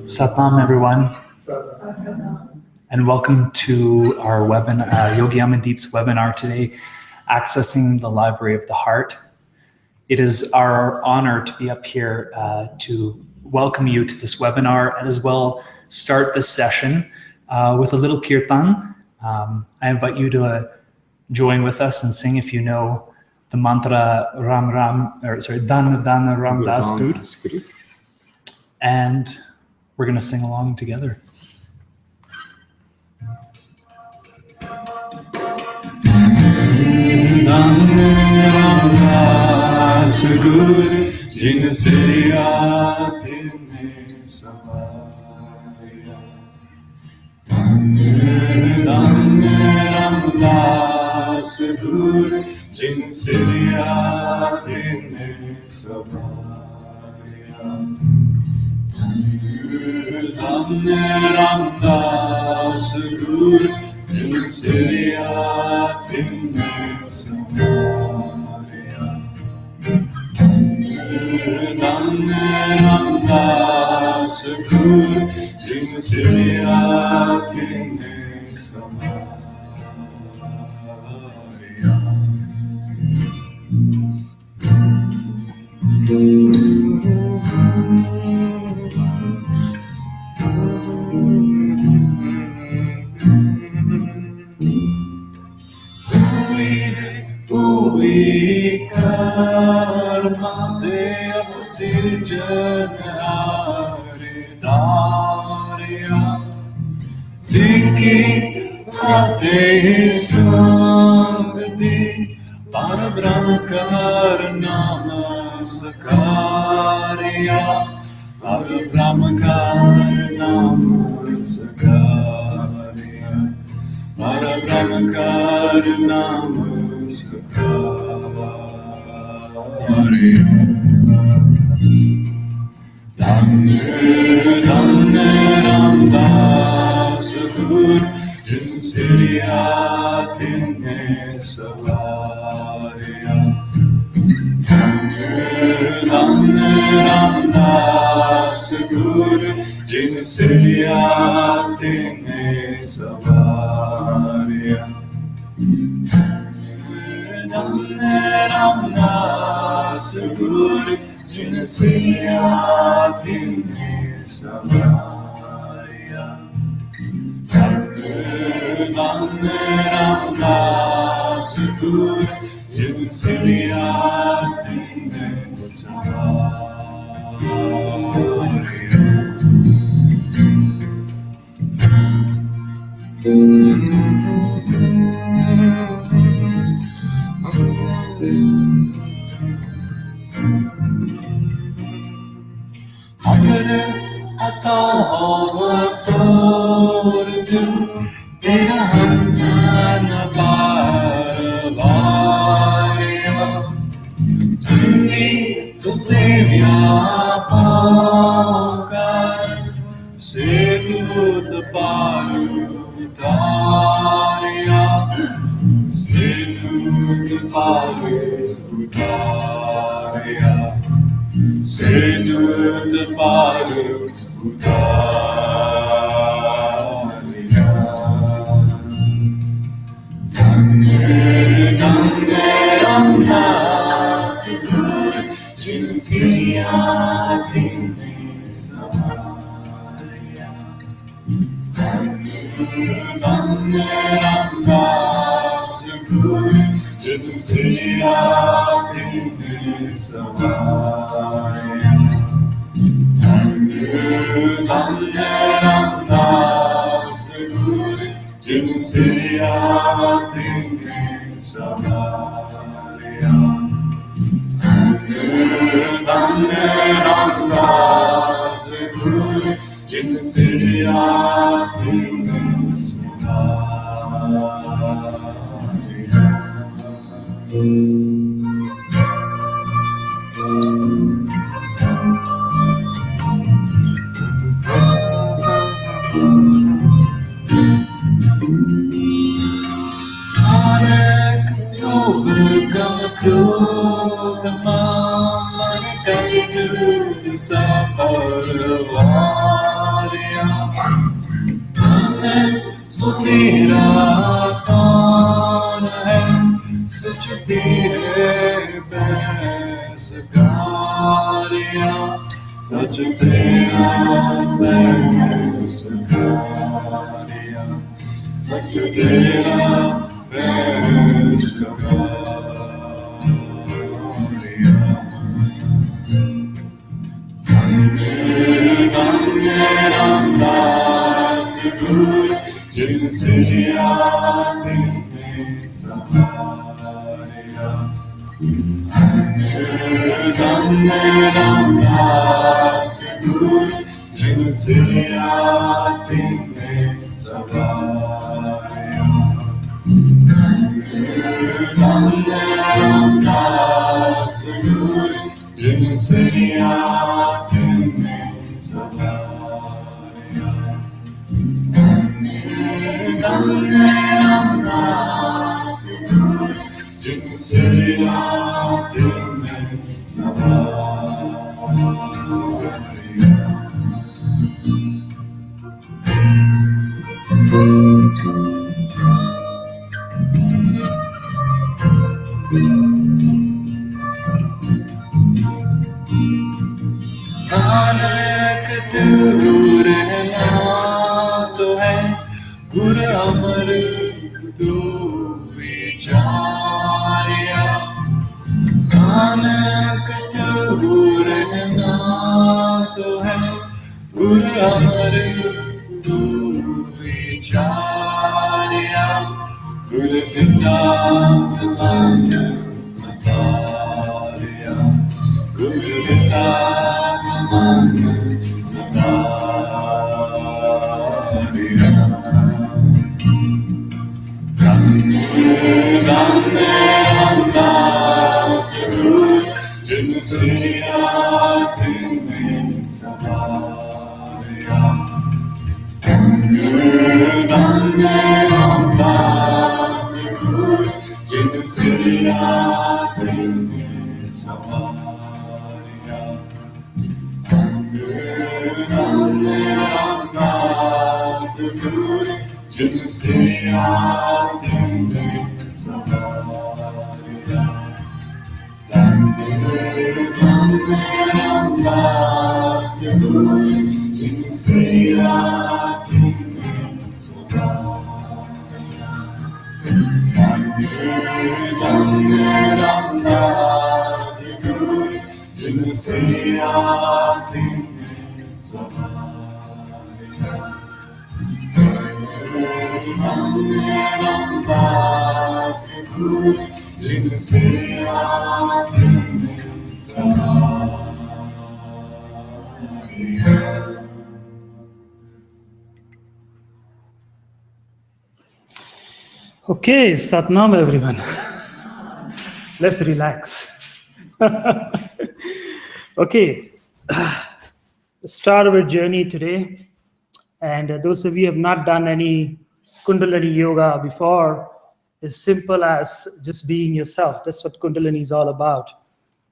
Satnam, everyone, and welcome to our webinar, Yogi Amandeep's webinar today, Accessing the Library of the Heart. It is our honor to be up here to welcome you to this webinar and as well start this session with a little kirtan. I invite you to join with us and sing if you know the mantra Dana Dana Ram Das Guru. And we're going to sing along together. Ramdas Guru Jinsiriya Tinne Samarya Ramdas Guru Jinsiriya Tinne Samarya Karma Dev Sirjanhari Darya Ziki Ate Sangati Parabrahmakar Namasakarya Parabrahmakar Namasakarya Parabrahmakar Namasakarya Dhanne Ramdas Guru Jinsiriya Tinne Samarya Dhanne Ramdas Guru Jinsiriya Tinne Samarya Dhanne Ramdas Guru Jinsiriya Tinne Samarya Dhanne Ramdas Guru Jinsiriya Tinne Agar atordu tera hantana barvaya Juni to se vyapakar se dud parutarya se dud parutarya Sedut Paru Uttariya Dhanne Ramdas Guru Jinsiriya Tinne Samarya Dhanne Ramdas Guru Jinsiriya Tinne Samarya Dhanne Ramdas Guru Jinsiriya Tinne Samarya Dhanne Ramdas Guru Jinsiriya Tinne Samarya Samarva सो तेरा कौन है सच तेरे बैस गारिया सच तेरा बैस गारिया सच तेरा बैस गारिया धन्य धन्य रामदास गुरु जिनसे आपने सहारा धन्य धन्य रामदास गुरु जिनसे आपने सहारा धन्य धन्य रामदास गुरु जिनसे आपने सहारा धन्य धन्य रामदास गुरु जिनसे आपने सहारा नानक तू रहना तो है गुरु अमर तू विचारिया नानक तू रहना तो है गुरु अमर तू विचारिया गुरु दिता मन सतारिया गुरु दिता मन सतारिया धन्य धन्य रामदास गुरु जिनसे आपने सहारा धन्य धन्य रामदास गुरु जिनसे आपने सहारा धन्य धन्य रामदास गुरु जिनसे आपने सहारा धन्य धन्य रामदास गुरु जिनसे आपने सहारा धन्य धन्य रामदास गुरु जिनसे आपने सहारा धन्य रामदास गुरु जिनसे आपने सहारा Okay, Satnam everyone. Let's relax. Okay, let's start our journey today. And those of you who have not done any Kundalini yoga before, as simple as just being yourself. That's what Kundalini is all about.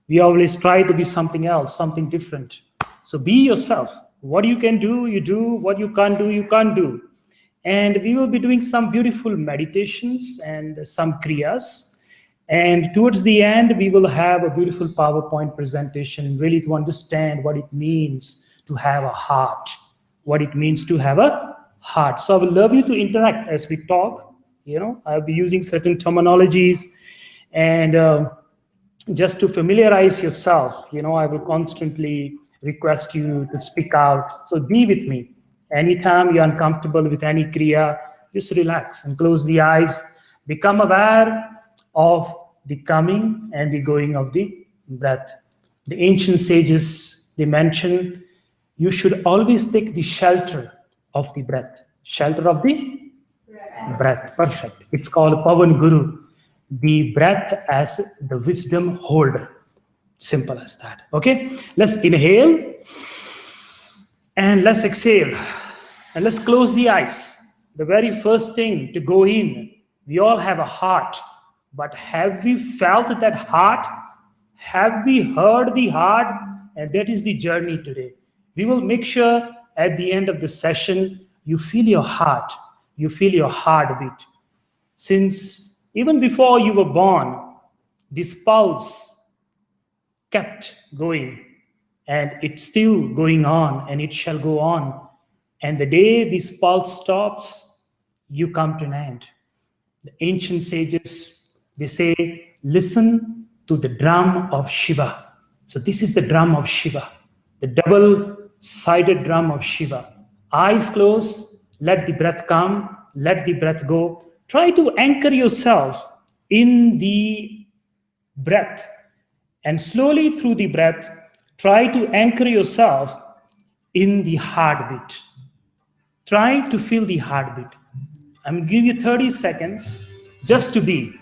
We always try to be something else, something different. So be yourself. What you can do, you do. What you can't do, you can't do. And we will be doing some beautiful meditations and some kriyas. And towards the end, we will have a beautiful PowerPoint presentation, really to understand what it means to have a heart, what it means to have a heart. So I will love you to interact as we talk. You know, I'll be using certain terminologies, and just to familiarize yourself, you know, I will constantly request you to speak out. So be with me. Anytime you're uncomfortable with any kriya, just relax and close the eyes. Become aware of the coming and the going of the breath. The ancient sages, they mention you should always take the shelter of the breath. Shelter of the breath. Perfect. It's called Pavan Guru. The breath as the wisdom holder. Simple as that. Okay? Let's inhale. And let's exhale. And let's close the eyes. The very first thing to go in, we all have a heart. But have we felt that heart? Have we heard the heart? And that is the journey today. We will make sure at the end of the session, you feel your heart. you feel your heartbeat. Since even before you were born, this pulse kept going, and it's still going on, and it shall go on. And the day this pulse stops, you come to an end. The ancient sages, they say, listen to the drum of Shiva. So this is the drum of Shiva, the double-sided drum of Shiva. Eyes closed, let the breath come, let the breath go. Try to anchor yourself in the breath, and slowly through the breath, try to anchor yourself in the heartbeat. Try to feel the heartbeat. I'm going to give you 30 seconds just to be,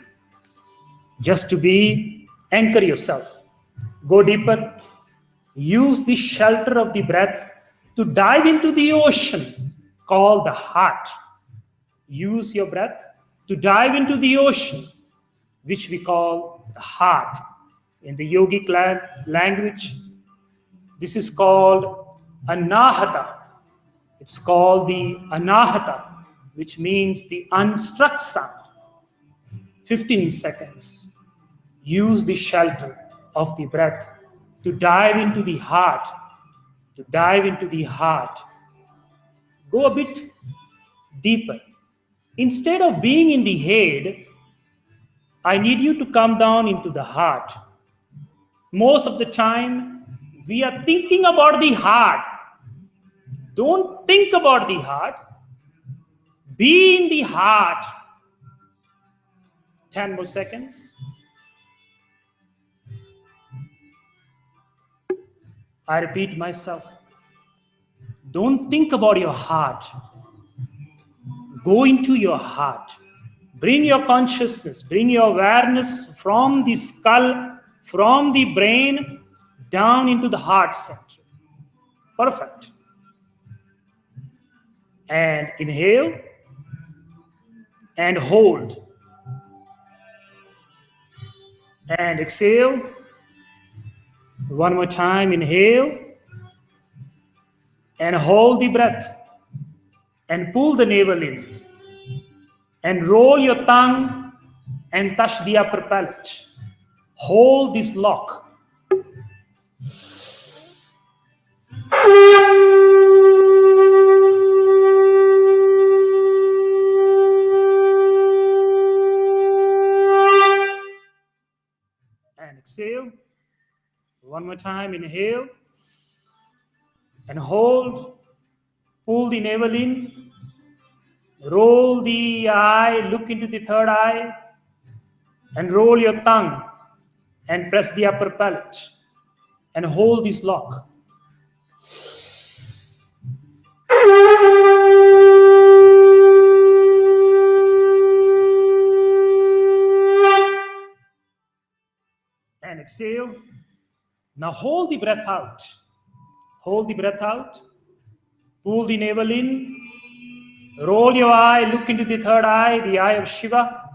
anchor yourself. Go deeper. Use the shelter of the breath to dive into the ocean called the heart. Use your breath to dive into the ocean, which we call the heart. In the yogic language, this is called anahata. It's called the anahata, which means the unstruck sound. 15 seconds. Use the shelter of the breath to dive into the heart, to dive into the heart. Go a bit deeper. Instead of being in the head, I need you to come down into the heart. Most of the time, we are thinking about the heart. Don't think about the heart. Be in the heart. 10 more seconds. I repeat myself. Don't think about your heart. Go into your heart. Bring your consciousness, bring your awareness from the skull, from the brain, down into the heart center. Perfect. And inhale and hold. And exhale. One more time, inhale and hold the breath and pull the navel in and roll your tongue and touch the upper palate. Hold this lock. And exhale. One more time, inhale and hold. Pull the navel in. Roll the eye, look into the third eye, and roll your tongue and press the upper palate and hold this lock. And exhale. Now hold the breath out. Hold the breath out. Pull the navel in. Roll your eye, look into the third eye, the eye of Shiva,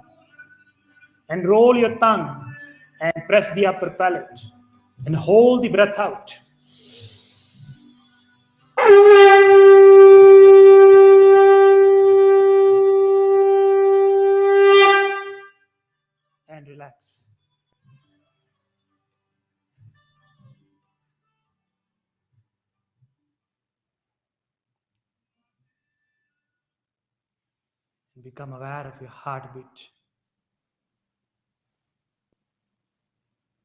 and roll your tongue and press the upper palate and hold the breath out. And relax. Become aware of your heartbeat.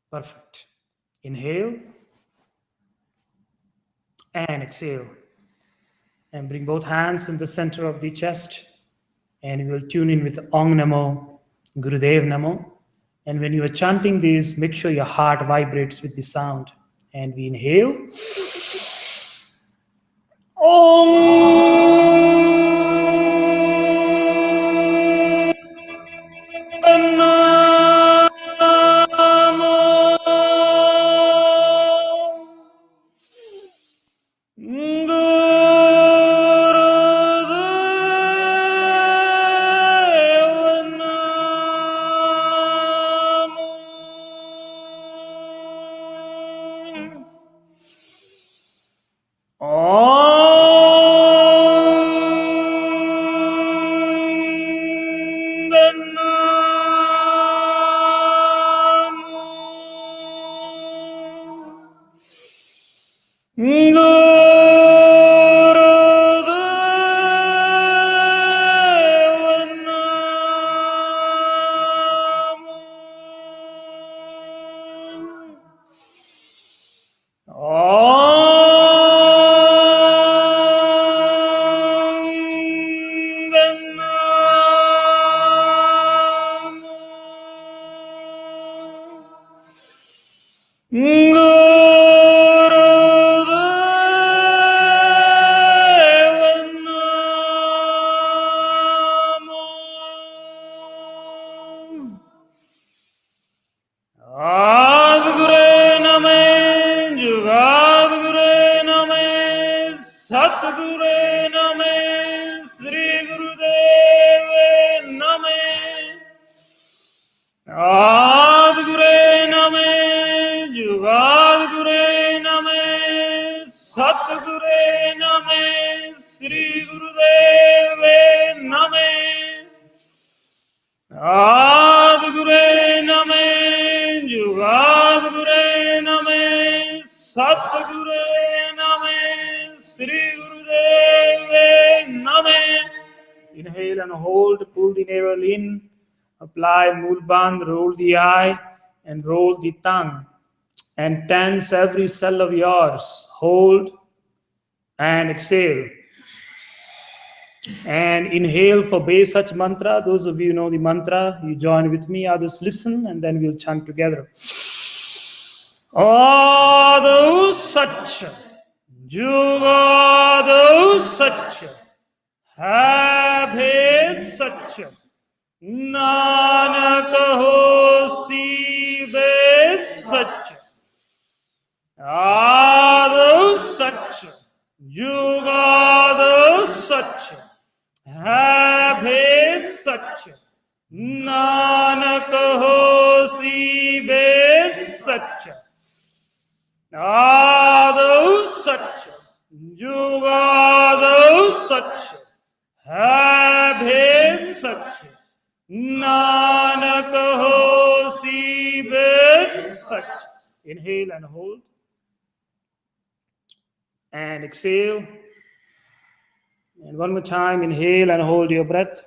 Perfect. Inhale and exhale. And bring both hands in the center of the chest. And we will tune in with Om Namo, Gurudev Namo. And when you are chanting this, make sure your heart vibrates with the sound. And we inhale. Om. Om Name, Sri Gurudev Name, Adgure Name, Jugadgure Name, Satgure Name, Sri Gurudev Name, Adgure Name, Jugadgure Name, Satgure Name, Sri Gurudev Name. Inhale and hold, pull the navel in, apply Mulband, roll the eye and roll the tongue and tense every cell of yours. Hold and exhale. And inhale for Besach mantra. Those of you who know the mantra, you join with me. Others listen and then we'll chant together. Ado Satcha, Jugado Satcha, Habhe Satcha, Nanak Hosi Be Satcha, Ado Satcha, Jugado Satcha, Habhe Satcha, Nanak Hosi Be Satcha, Ado Satcha, Jugado Satcha, Habhe Satcha, Nanak Hosi Be Satcha. Inhale and hold. And exhale. And one more time, inhale and hold your breath.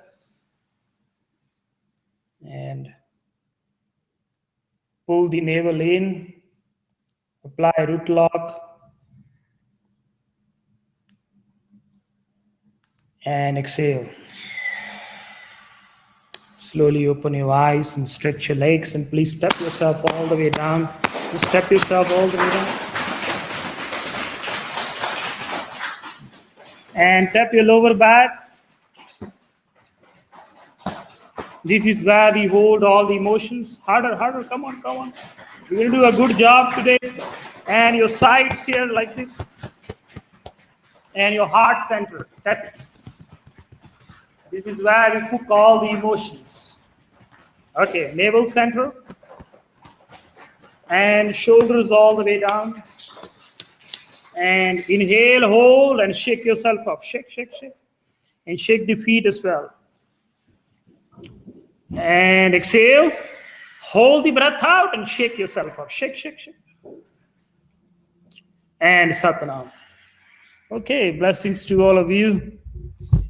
And pull the navel in. Apply root lock. And exhale. Slowly open your eyes and stretch your legs, and please step yourself all the way down. Just step yourself all the way down. And tap your lower back. This is where we hold all the emotions. Harder, harder, come on, come on. You're going to do a good job today. And your sides here like this. And your heart center. Tap it. This is where we cook all the emotions. Okay, navel center. And shoulders all the way down. And inhale, hold, and shake yourself up. Shake, shake, shake. And shake the feet as well. And exhale. Hold the breath out and shake yourself up. Shake, shake, shake. And Satnam. Okay, blessings to all of you.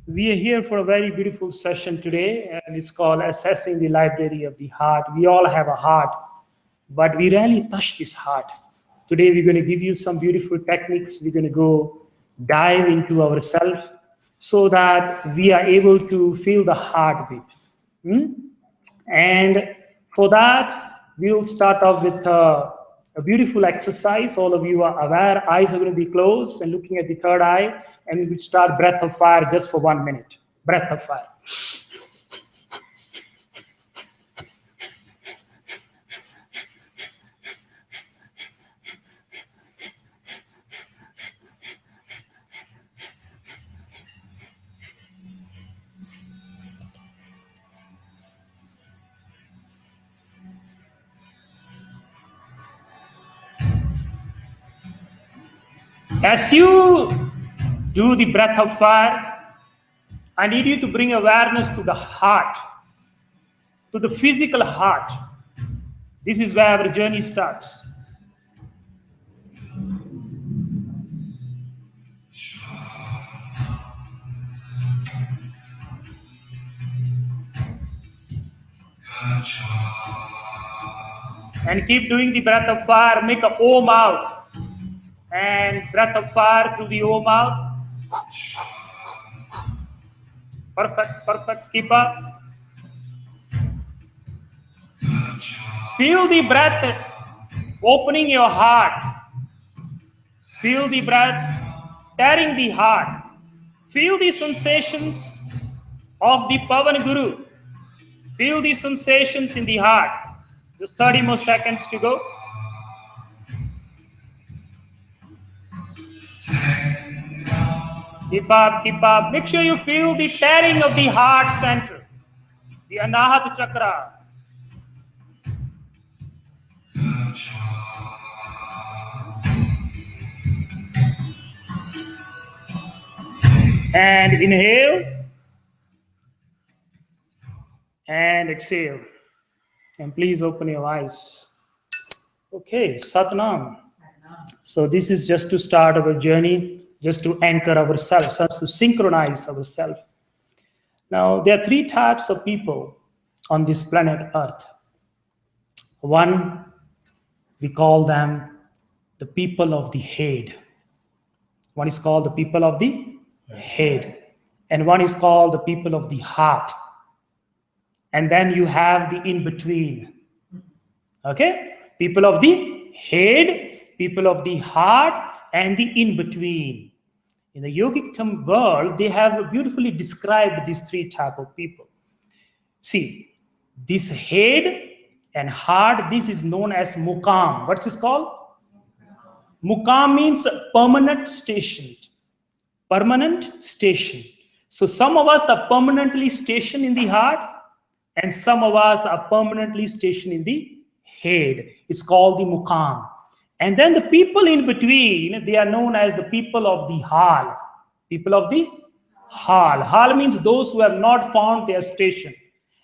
We are here for a very beautiful session today, and it's called Assessing the Library of the Heart. We all have a heart, but we rarely touch this heart. Today, we're going to give you some beautiful techniques. We're going to go dive into ourselves so that we are able to feel the heartbeat. And for that, we'll start off with a beautiful exercise. All of you are aware. Eyes are going to be closed and looking at the third eye. And we'll start breath of fire just for 1 minute. Breath of fire. As you do the breath of fire, I need you to bring awareness to the heart, to the physical heart. This is where our journey starts. And keep doing the breath of fire. Make a O mouth. And breath of fire through the O mouth. Perfect, perfect. Keep up. Feel the breath opening your heart. Feel the breath tearing the heart. Feel the sensations of the Pavan Guru. Feel the sensations in the heart. Just 30 more seconds to go. Keep up, keep up. Make sure you feel the tearing of the heart center, the Anahata Chakra. And inhale and exhale. And please open your eyes. Okay, Satnam. So this is just to start our journey, just to anchor ourselves, just to synchronize ourselves. Now, there are three types of people on this planet Earth. One, we call them the people of the head. One is called the people of the head. And one is called the people of the heart. And then you have the in-between. Okay? People of the head, people of the heart, and the in-between. In the yogic term world, they have beautifully described these three types of people. See, this head and heart, this is known as mukam. What's this called? Mukam means permanent station. Permanent station. So some of us are permanently stationed in the heart, and some of us are permanently stationed in the head. It's called the mukam. And then the people in between, they are known as the people of the hal. People of the hal. Hal means those who have not found their station.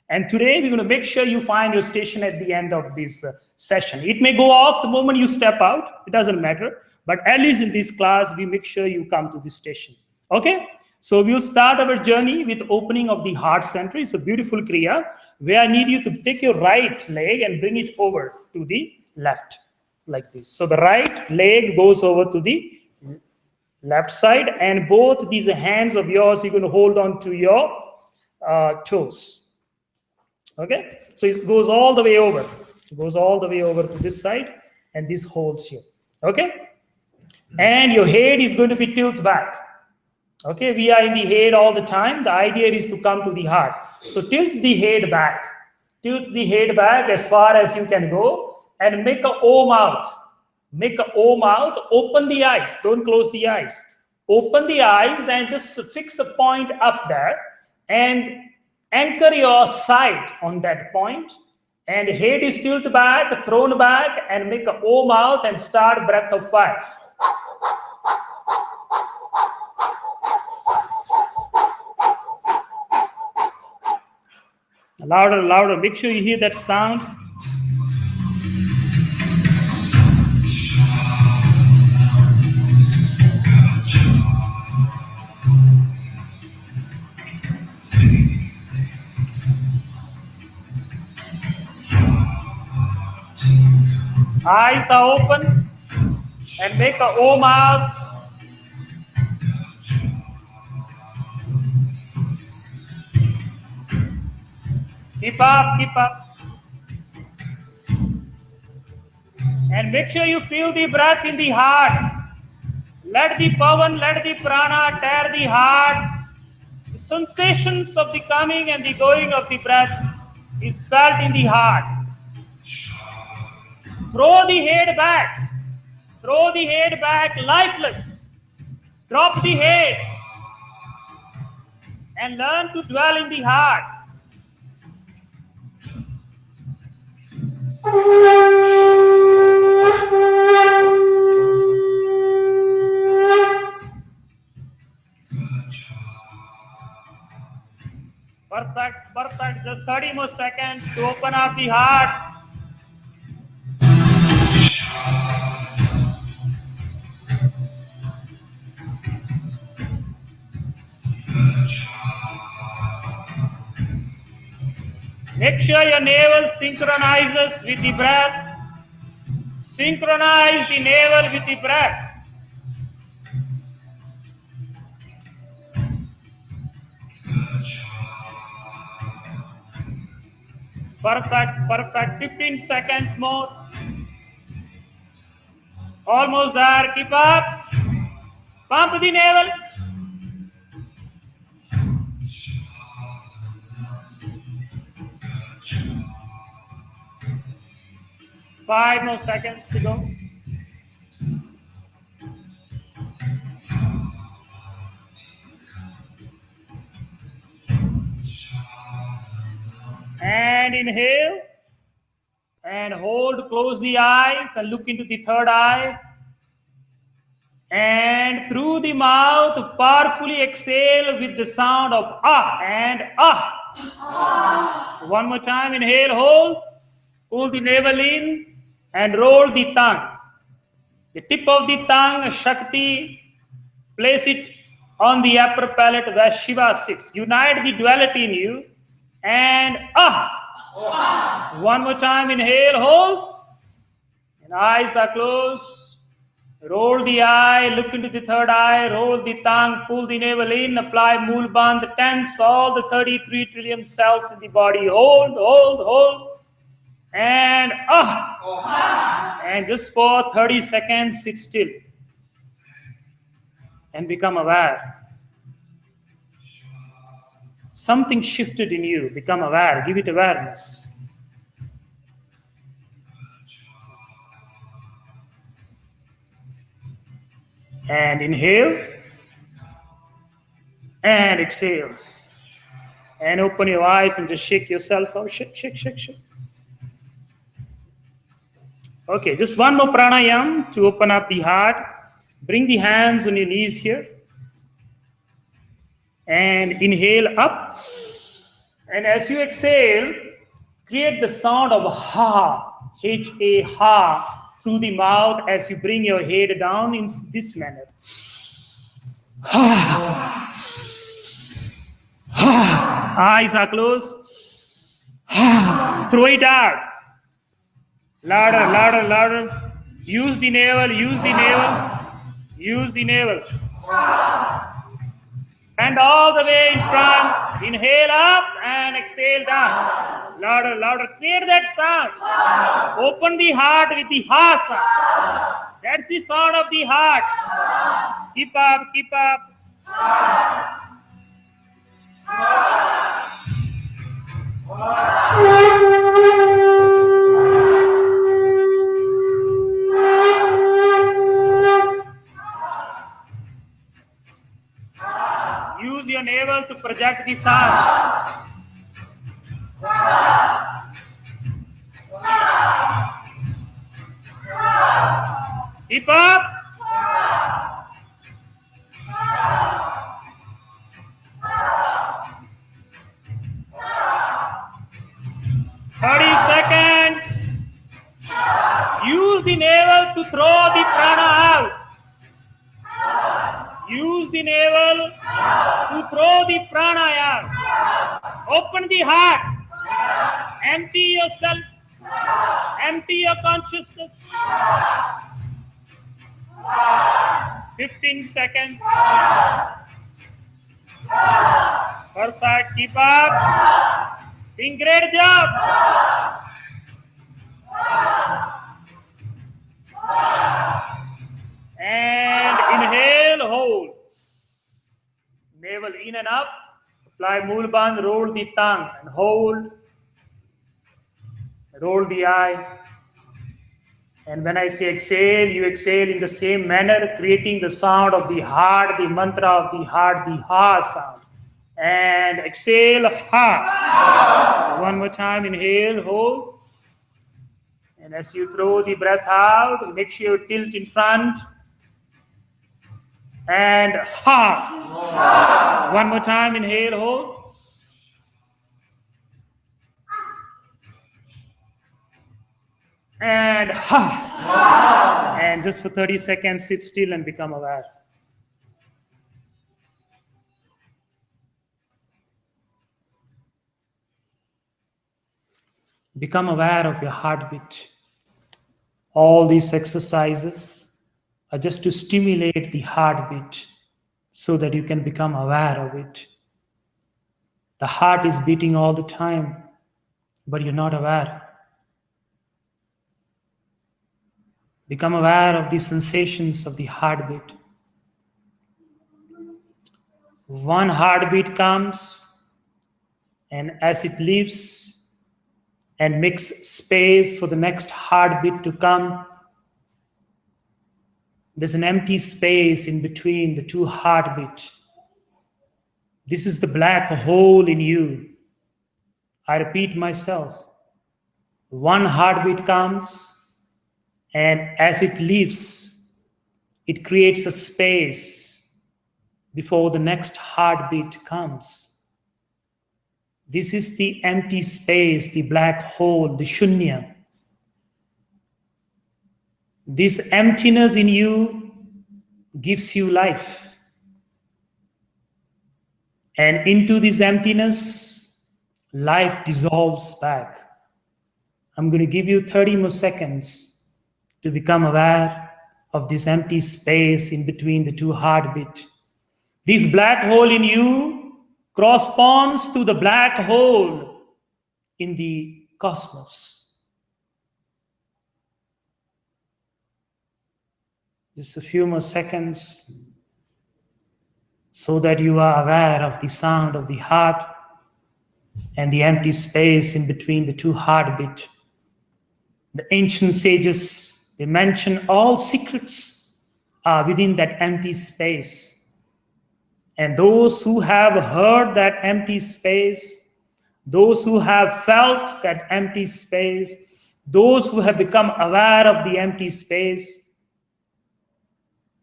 And today we're going to make sure you find your station at the end of this session. It may go off the moment you step out. It doesn't matter. But at least in this class, we make sure you come to this station. Okay? So we'll start our journey with opening of the heart center. It's a beautiful kriya where I need you to take your right leg and bring it over to the left like this. So the right leg goes over to the left side, and both these hands of yours, you're going to hold on to your toes. Okay? So it goes all the way over. It goes all the way over to this side, and this holds you. Okay? And your head is going to be tilted back. Okay, we are in the head all the time. The idea is to come to the heart. So tilt the head back. Tilt the head back as far as you can go and make a O mouth. Make a O mouth. Open the eyes. Don't close the eyes. Open the eyes and just fix the point up there and anchor your sight on that point. And head is tilted back, thrown back, and make a O mouth and start breath of fire. Louder, louder. Make sure you hear that sound. Eyes are open and make a O mouth. Keep up, keep up. And make sure you feel the breath in the heart. Let the pavan, let the prana tear the heart. The sensations of the coming and the going of the breath is felt in the heart. Throw the head back. Throw the head back lifeless. Drop the head. And learn to dwell in the heart. Perfect, perfect. Just 30 more seconds to open up the heart. Make sure your navel synchronizes with the breath. Synchronize the navel with the breath. Perfect, perfect. 15 seconds more. Almost there. Keep up. Pump the navel. Five more seconds to go. And inhale. And hold, close the eyes and look into the third eye. And through the mouth, powerfully exhale with the sound of ah and ah. One more time, inhale, hold, pull the navel in and roll the tongue. The tip of the tongue, Shakti, place it on the upper palate where Shiva sits. Unite the duality in you and ah. One more time, inhale, hold, and eyes are closed. Roll the eye, look into the third eye, roll the tongue, pull the navel in, apply Mool Bandh, tense all the 33 trillion cells in the body. Hold, hold, hold. And And just for 30 seconds, sit still. And become aware. Something shifted in you. Become aware. Give it awareness. And inhale. And exhale. And open your eyes and just shake yourself out. Shake, shake, shake, shake. Okay, just one more pranayam to open up the heart. Bring the hands on your knees here. And inhale up. And as you exhale, create the sound of ha, H-A, ha, through the mouth as you bring your head down in this manner. Eyes are closed. Throw it out. Louder, louder, louder. Use the navel, use the navel. Use the navel. And all the way in front. Inhale up and exhale down. Louder, louder. Create that sound. Open the heart with the ha sound. That's the sound of the heart. Keep up, keep up. Use your navel to project the sound. Keep up. Seconds. Use the navel to throw the prana out. Use the navel to throw the prana out. Open the heart. Empty yourself. Empty your consciousness. 15 seconds. Perfect. Keep up. Doing great job. And inhale, hold. Navel in and up. Apply Mool Bandh, roll the tongue and hold. Roll the eye. And when I say exhale, you exhale in the same manner, creating the sound of the heart, the mantra of the heart, the ha sound. And exhale, ha. One more time, inhale, hold. And as you throw the breath out, make sure you tilt in front. And ha. One more time, inhale, hold. And ha. And just for 30 seconds, sit still and become aware. Become aware of your heartbeat. All these exercises are just to stimulate the heartbeat so that you can become aware of it. The heart is beating all the time, but you're not aware. Become aware of the sensations of the heartbeat. One heartbeat comes, and as it leaves, and makes space for the next heartbeat to come, there's an empty space in between the two heartbeats. This is the black hole in you. I repeat myself. One heartbeat comes, and as it leaves, it creates a space before the next heartbeat comes. This is the empty space, the black hole, the shunya. This emptiness in you gives you life. And into this emptiness, life dissolves back. I'm going to give you 30 more seconds to become aware of this empty space in between the two heartbeats. This black hole in you corresponds to the black hole in the cosmos. Just a few more seconds so that you are aware of the sound of the heart and the empty space in between the two heartbeats. The ancient sages, they mention all secrets are within that empty space. And those who have heard that empty space, those who have felt that empty space, those who have become aware of the empty space,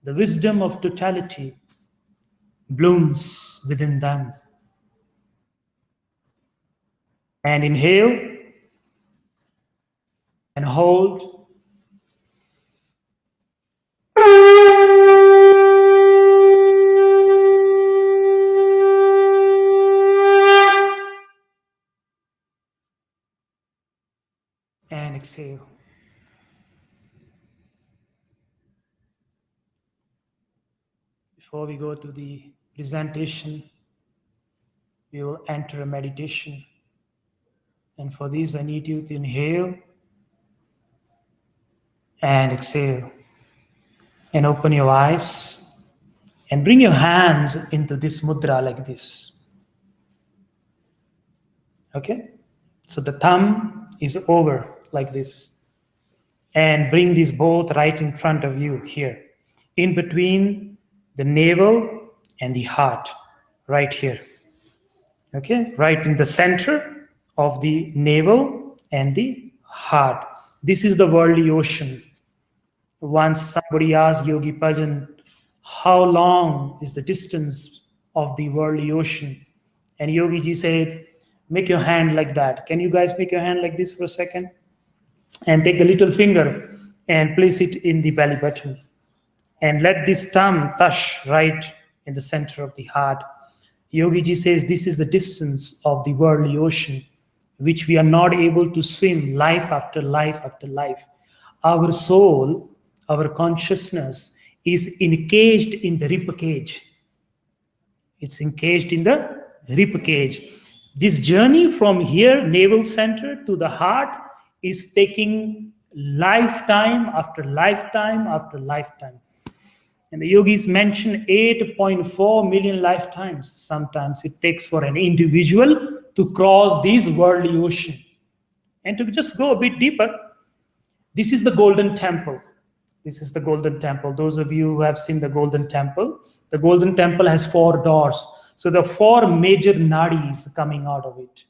the wisdom of totality blooms within them. And inhale and hold. And exhale. Before we go to the presentation, we will enter a meditation. And for this, I need you to inhale and exhale. And open your eyes and bring your hands into this mudra like this. Okay? So the thumb is over like this. And bring these both right in front of you here. In between the navel and the heart. Right here. Okay? Right in the center of the navel and the heart. This is the worldly ocean. Once somebody asked Yogi Bhajan, how long is the distance of the worldly ocean? And Yogi Ji said, make your hand like that. Can you guys make your hand like this for a second? And take the little finger and place it in the belly button. And let this thumb touch right in the center of the heart. Yogi Ji says this is the distance of the worldly ocean, which we are not able to swim life after life after life. Our soul, our consciousness is encaged in the rib cage. It's encaged in the rib cage. This journey from here, navel center, to the heart is taking lifetime after lifetime after lifetime. And the yogis mention 8.4 million lifetimes. Sometimes it takes for an individual to cross this worldly ocean. And to just go a bit deeper, this is the Golden Temple. This is the Golden Temple. Those of you who have seen the Golden Temple has 4 doors. So there are 4 major nadis coming out of it.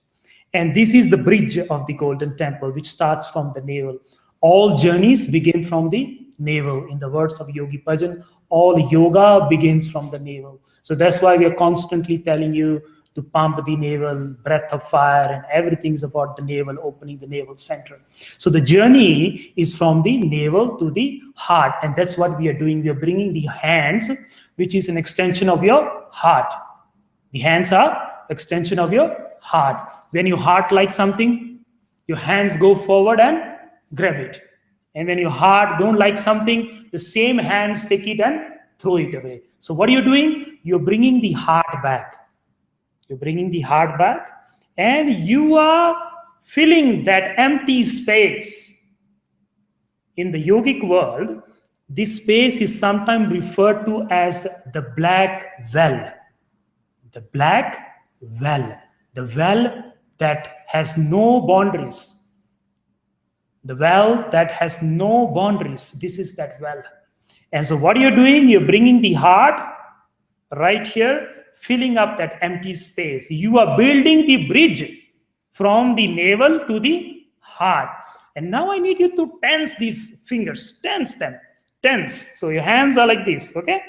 And this is the bridge of the Golden Temple, which starts from the navel. All journeys begin from the navel. In the words of Yogi Bhajan, all yoga begins from the navel. So that's why we are constantly telling you to pump the navel, breath of fire, and everything's about the navel, opening the navel center. So the journey is from the navel to the heart. And that's what we are doing. We are bringing the hands, which is an extension of your heart. The hands are extension of your heart. When your heart likes something, your hands go forward and grab it. And when your heart don't like something, the same hands take it and throw it away. So what are you doing? You're bringing the heart back. You're bringing the heart back, and you are filling that empty space. In the yogic world, this space is sometimes referred to as the black well. The black well. The well that has no boundaries. The well that has no boundaries. This is that well. And so what you're doing, you're bringing the heart right here, filling up that empty space. You are building the bridge from the navel to the heart. And now I need you to tense these fingers, tense them, tense. So your hands are like this, okay?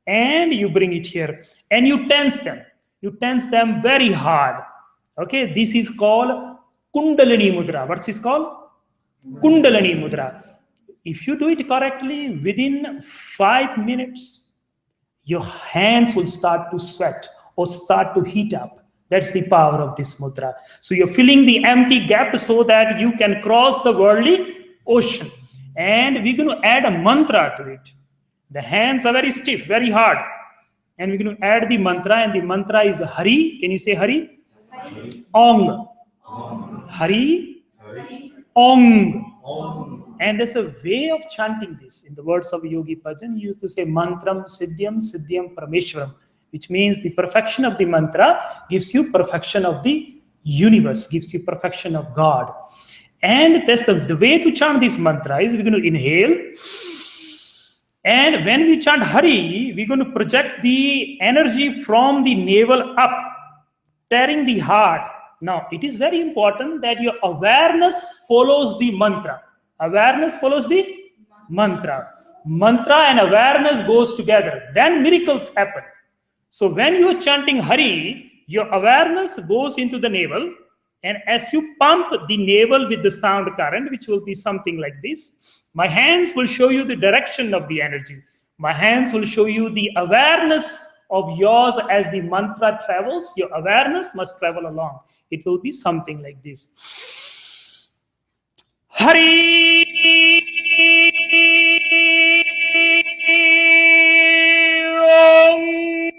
And you bring it here and you tense them. You tense them very hard. Okay, this is called Kundalini Mudra. What's this called? Kundalini Mudra. If you do it correctly, within 5 minutes, your hands will start to sweat or start to heat up. That's the power of this mudra. So you're filling the empty gap so that you can cross the worldly ocean. And we're going to add a mantra to it. The hands are very stiff, very hard. And we're going to add the mantra, and the mantra is Hari. Can you say Hari? Hari. Ong. Hari. Ong. And there's a way of chanting this. In the words of Yogi Bhajan, he used to say Mantram Siddhyam Siddhyam Parameshwaram, which means the perfection of the mantra gives you perfection of the universe, gives you perfection of God. And that's the way to chant this mantra is we're going to inhale. And when we chant Hari, we're going to project the energy from the navel up, tearing the heart. Now, it is very important that your awareness follows the mantra. Awareness follows the mantra. Mantra and awareness goes together. Then miracles happen. So when you are chanting Hari, your awareness goes into the navel. And as you pump the navel with the sound current, which will be something like this, my hands will show you the direction of the energy. My hands will show you the awareness of yours as the mantra travels. Your awareness must travel along. It will be something like this. Hari Om.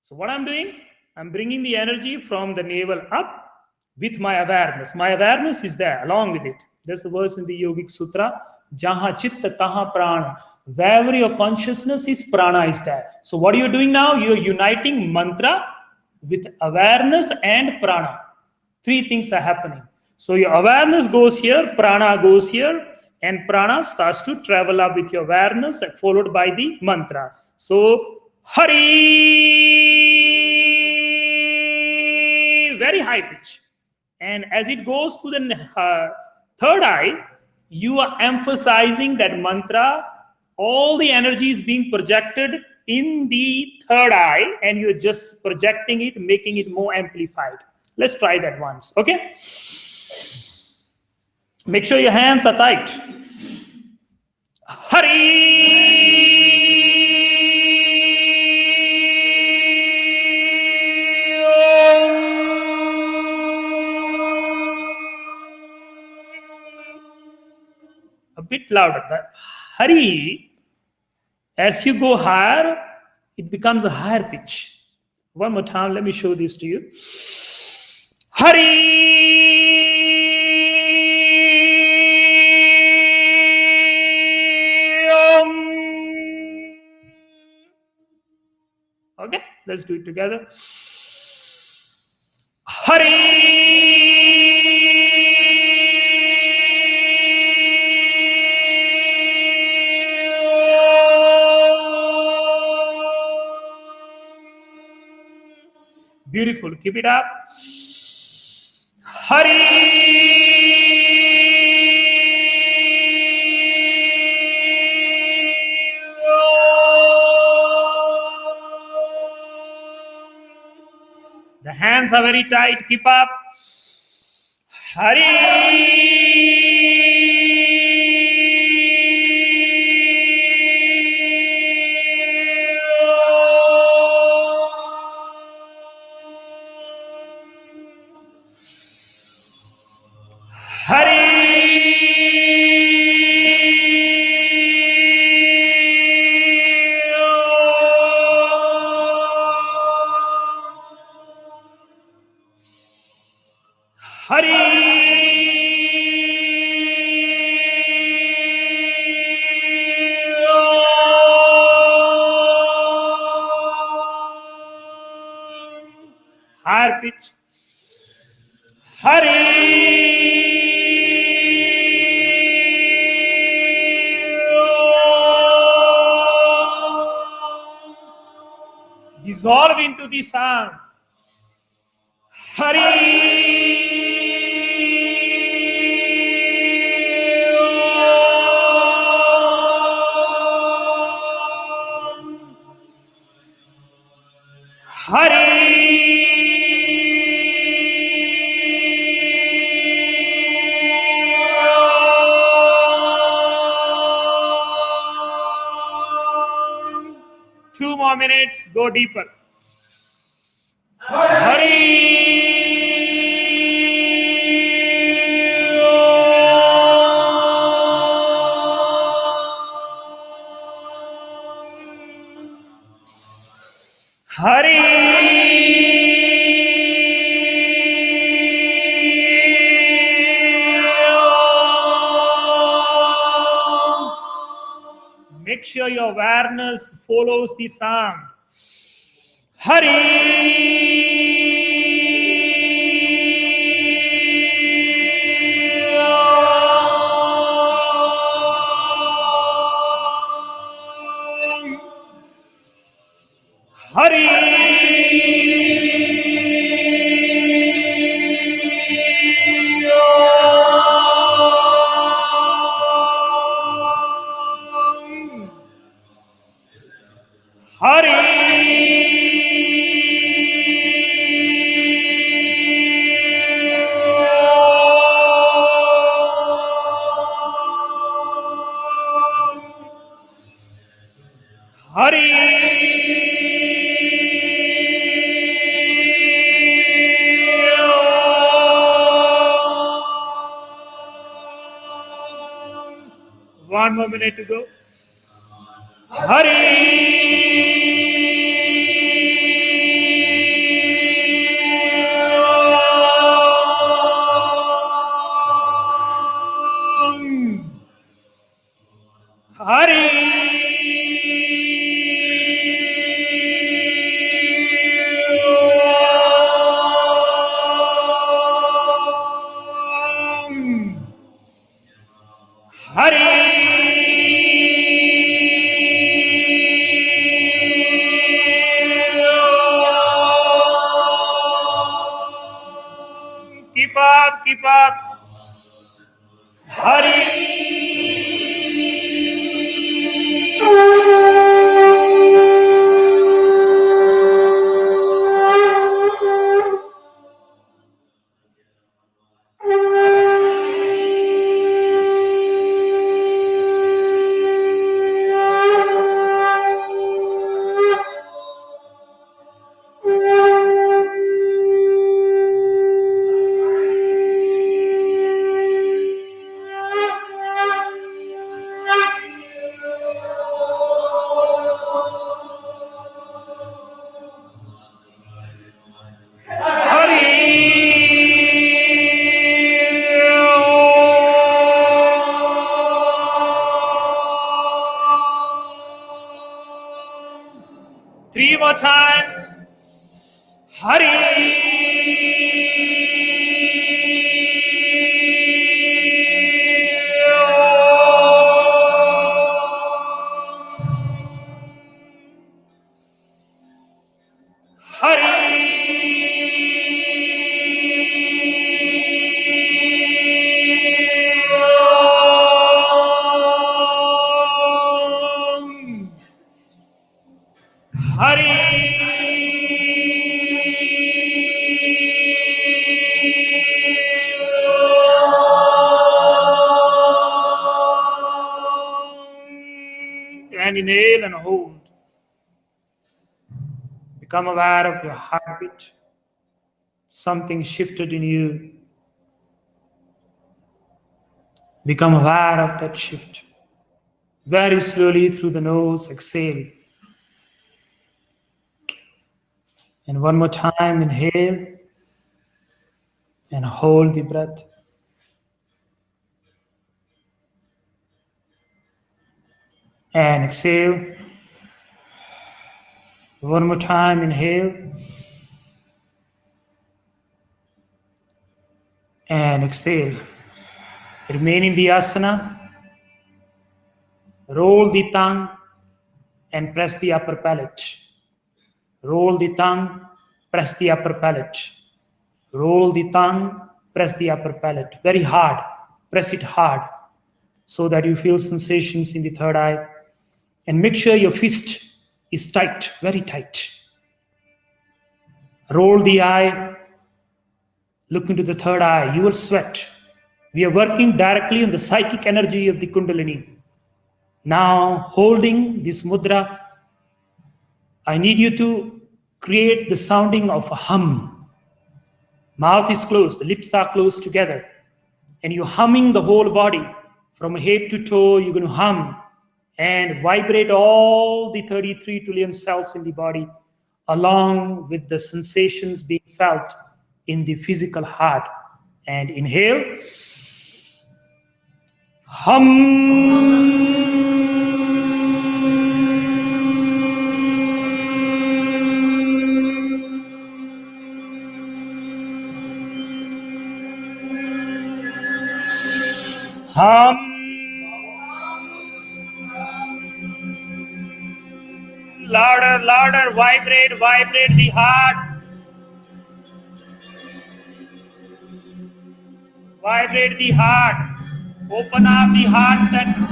So what I'm doing? I'm bringing the energy from the navel up with my awareness. My awareness is there along with it. There's a verse in the Yogic Sutra, Jaha Chitta Taha Prana. Wherever your consciousness is, prana is there. So what are you doing now? You're uniting mantra with awareness and prana. 3 things are happening. So your awareness goes here, prana goes here, and prana starts to travel up with your awareness, followed by the mantra. So Hari, very high pitch. And as it goes to the third eye, you are emphasizing that mantra. All the energy is being projected in the third eye, and you're just projecting it, making it more amplified. Let's try that once, okay? Make sure your hands are tight. Hari. A bit louder. Hari, as you go higher, it becomes a higher pitch. One more time, let me show this to you. Hari Om. Okay, let's do it together. Hari. Beautiful. Keep it up. Hari. The hands are very tight. Keep up. Hari. Higher pitch. Dissolve into the sound. Two more minutes, go deeper. Make sure your awareness follows the sound. One more minute to go. Keep up. Three more times. And inhale and hold. Become aware of your heartbeat. Something shifted in you. Become aware of that shift. Very slowly through the nose, exhale. And one more time, inhale and hold the breath. And exhale. One more time, inhale. And exhale. Remain in the asana. Roll the tongue and press the upper palate. Roll the tongue, press the upper palate. Roll the tongue, press the upper palate very hard. Press it hard so that you feel sensations in the third eye. And make sure your fist is tight, very tight. Roll the eye, look into the third eye, you will sweat. We are working directly on the psychic energy of the Kundalini. Now, holding this mudra, I need you to create the sounding of a hum. Mouth is closed, the lips are closed together, and you're humming the whole body. From head to toe, you're going to hum and vibrate all the 33 trillion cells in the body, along with the sensations being felt in the physical heart. And inhale. Hum. Hum. Louder, louder, vibrate the heart. Vibrate the heart. Open up the heart center.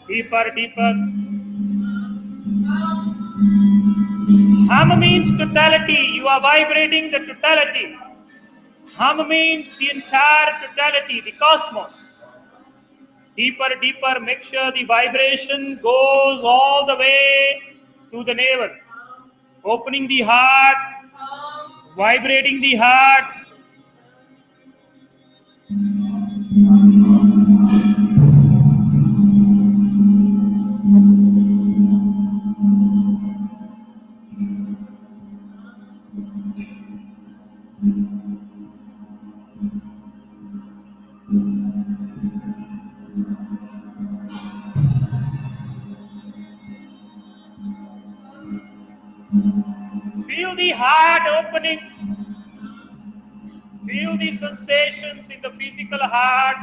Deeper, deeper. Hum means totality. You are vibrating the totality. Hum means the entire totality, the cosmos. Deeper, deeper. Make sure the vibration goes all the way to the navel. Opening the heart, vibrating the heart. Feel the heart opening. Feel the sensations in the physical heart.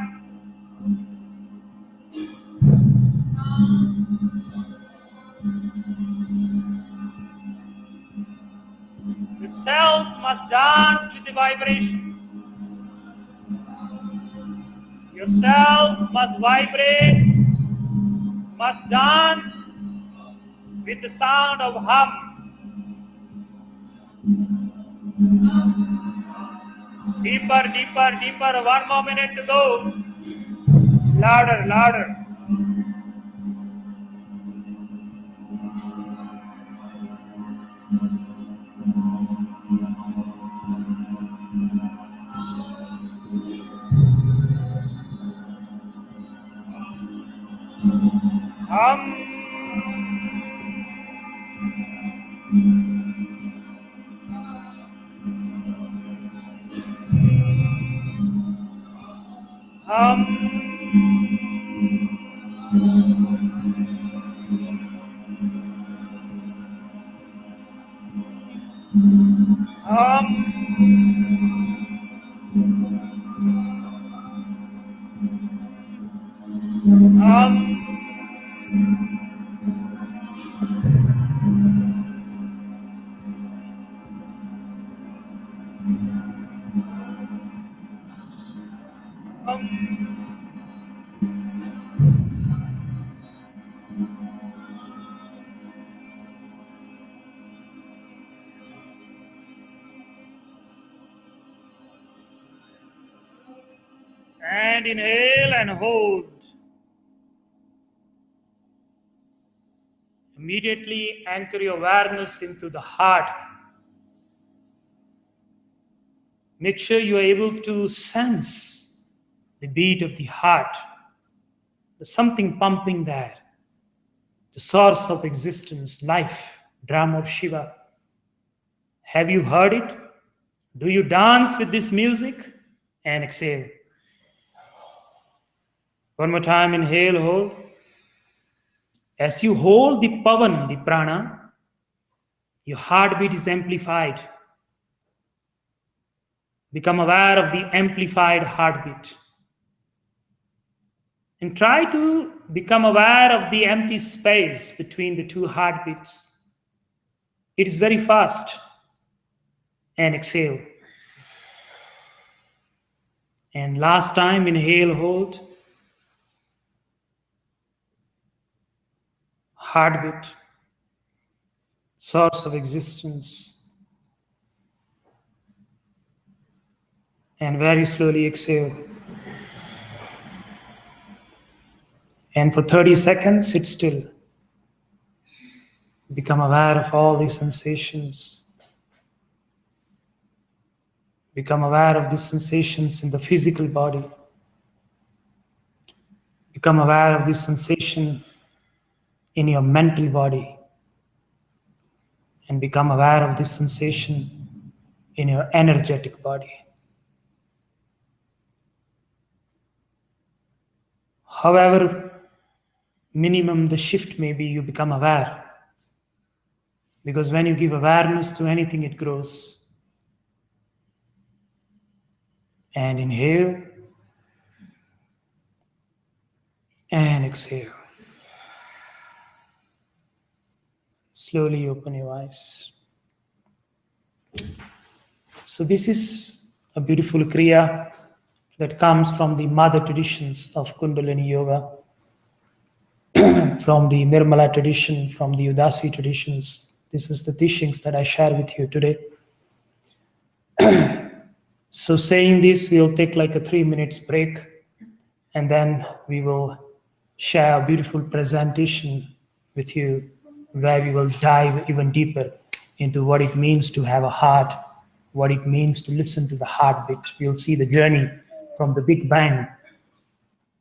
The cells must dance with the vibration. Your cells must vibrate, must dance with the sound of hum. Deeper, deeper, deeper. One more minute to go. Louder, louder. Hum. And inhale and hold. Immediately anchor your awareness into the heart. Make sure you are able to sense the beat of the heart. There's something pumping there. The source of existence, life, drama of Shiva. Have you heard it? Do you dance with this music? And exhale. One more time, inhale, hold. As you hold the pavan, the prana, your heartbeat is amplified. Become aware of the amplified heartbeat. And try to become aware of the empty space between the two heartbeats. It is very fast. And exhale. And last time, inhale, hold. Heartbeat. Source of existence. And very slowly exhale. And for 30 seconds, sit still. Become aware of all these sensations. Become aware of these sensations in the physical body. Become aware of this sensation in your mental body. And become aware of this sensation in your energetic body. However minimum the shift may be, you become aware. Because when you give awareness to anything, it grows. And inhale. And exhale. Slowly open your eyes. So this is a beautiful Kriya that comes from the mother traditions of Kundalini Yoga, from the Nirmala tradition, from the Udasi traditions. This is the teachings that I share with you today. So saying this, we'll take like a 3 minutes break, and then we will share a beautiful presentation with you where we will dive even deeper into what it means to have a heart, what it means to listen to the heartbeat. You'll see the journey from the Big Bang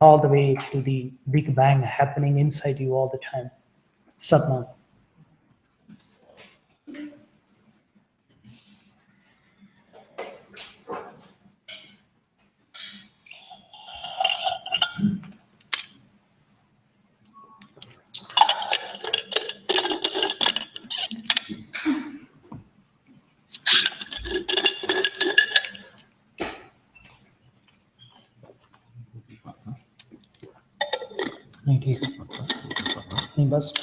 all the way to the Big Bang happening inside you all the time. Satnam. नहीं ठीक है नहीं बस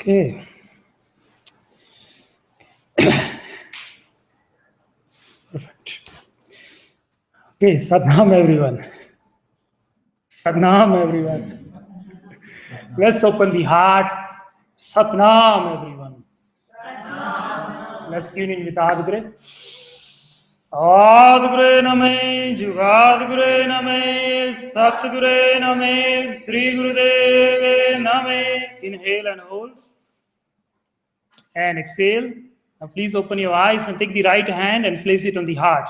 Okay. Perfect. Okay, Satnam everyone. Satnam everyone. Let's open the heart. Satnam everyone. Let's tune in with Adgre. Adgre Name, Jugadgre Name, Satgure Name, Sri Gurudev Name. Inhale and hold. And exhale. Now please open your eyes and take the right hand and place it on the heart.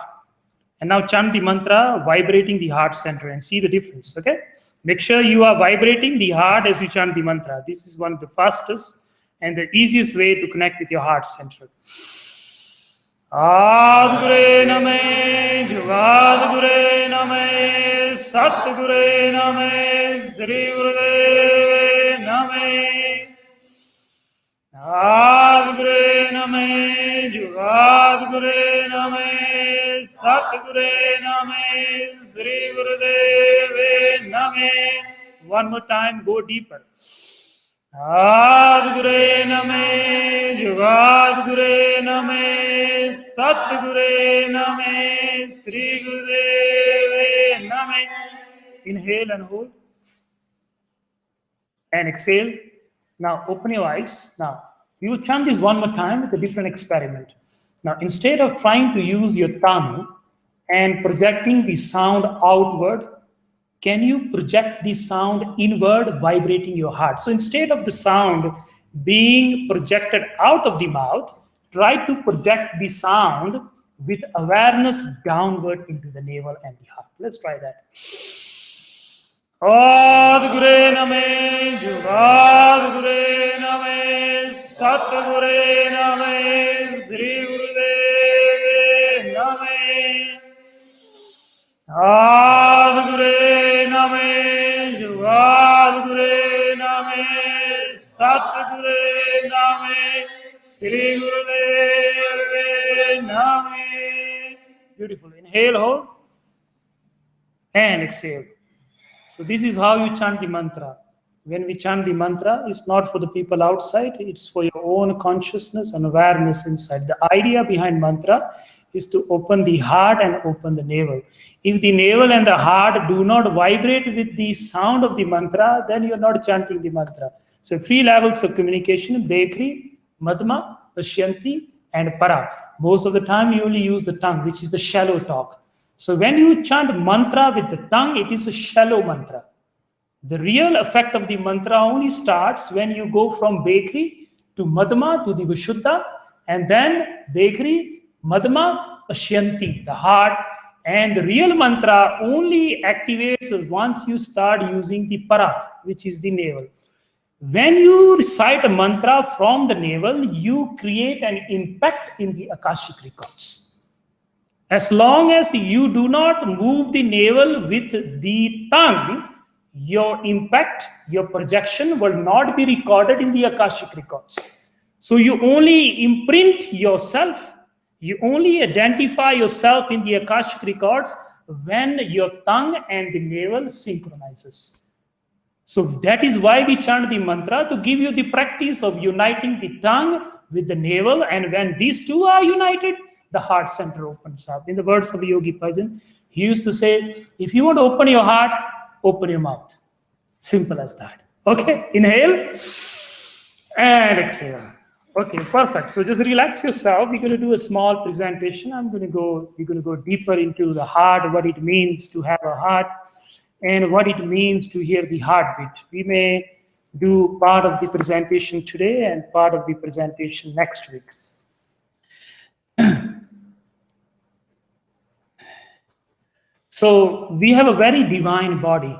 And now chant the mantra, vibrating the heart center, and see the difference, okay? Make sure you are vibrating the heart as you chant the mantra. This is one of the fastest and the easiest way to connect with your heart center. Adgure Name, Jugadgure Name, Satgure Name, Sri Gurudev Name. Adgure Name, Jugadgure Name, Satgure Name, Sri Gurudev Name. One more time, go deeper. Adgure Name, Jugadgure Name, Satgure Name, Sri Gurudev Name. Inhale and hold. And exhale. Now open your eyes. Now you will chant this one more time with a different experiment. Now instead of trying to use your tongue and projecting the sound outward, can you project the sound inward, vibrating your heart? So instead of the sound being projected out of the mouth, try to project the sound with awareness downward into the navel and the heart. Let's try that. Adgure Name, Jugadgure Name, Satgure Name, Sri Gurudev Name. Adgure Name, Jugadgure Name, Satgure Name, Sri Gurudev Name. Beautiful. Inhale, hold, and exhale. So this is how you chant the mantra. When we chant the mantra, it's not for the people outside, it's for your own consciousness and awareness inside. The idea behind mantra is to open the heart and open the navel. If the navel and the heart do not vibrate with the sound of the mantra, then you're not chanting the mantra. So 3 levels of communication: Bekri, Madhma, Pashyanti, and Para. Most of the time you only use the tongue, which is the shallow talk. So when you chant mantra with the tongue, it is a shallow mantra. The real effect of the mantra only starts when you go from Bekri to Madhma to the Vishuddha, and then Bekri, Madhma, Pashyanti, the heart. And the real mantra only activates once you start using the Para, which is the navel. When you recite a mantra from the navel, you create an impact in the Akashic records. As long as you do not move the navel with the tongue, your impact, your projection will not be recorded in the Akashic records. So you only imprint yourself, you only identify yourself in the Akashic records when your tongue and the navel synchronizes. So that is why we chant the mantra, to give you the practice of uniting the tongue with the navel, and when these two are united, the heart center opens up. In the words of Yogi Bhajan, he used to say, if you want to open your heart, open your mouth. Simple as that. Okay, inhale and exhale. Okay, perfect. So just relax yourself. We're going to do a small presentation. We're going to go deeper into the heart, what it means to have a heart, and what it means to hear the heartbeat. We may do part of the presentation today and part of the presentation next week. So we have a very divine body.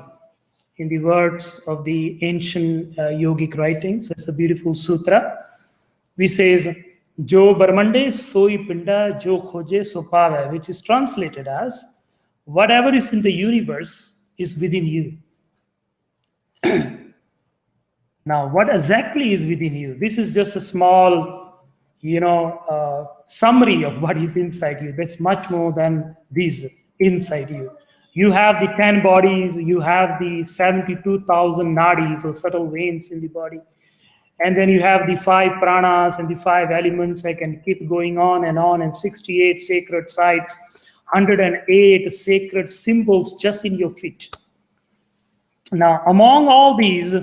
In the words of the ancient yogic writings, it's a beautiful sutra. We says, Jo Barmande soi pinda jo khoje so pave, which is translated as, whatever is in the universe is within you. Now, what exactly is within you? This is just a small, summary of what is inside you. That's much more than this inside you. You have the 10 bodies, you have the 72,000 nadis or subtle veins in the body. And then you have the 5 pranas and the 5 elements. I can keep going on, and 68 sacred sites, 108 sacred symbols just in your feet. Now, among all these,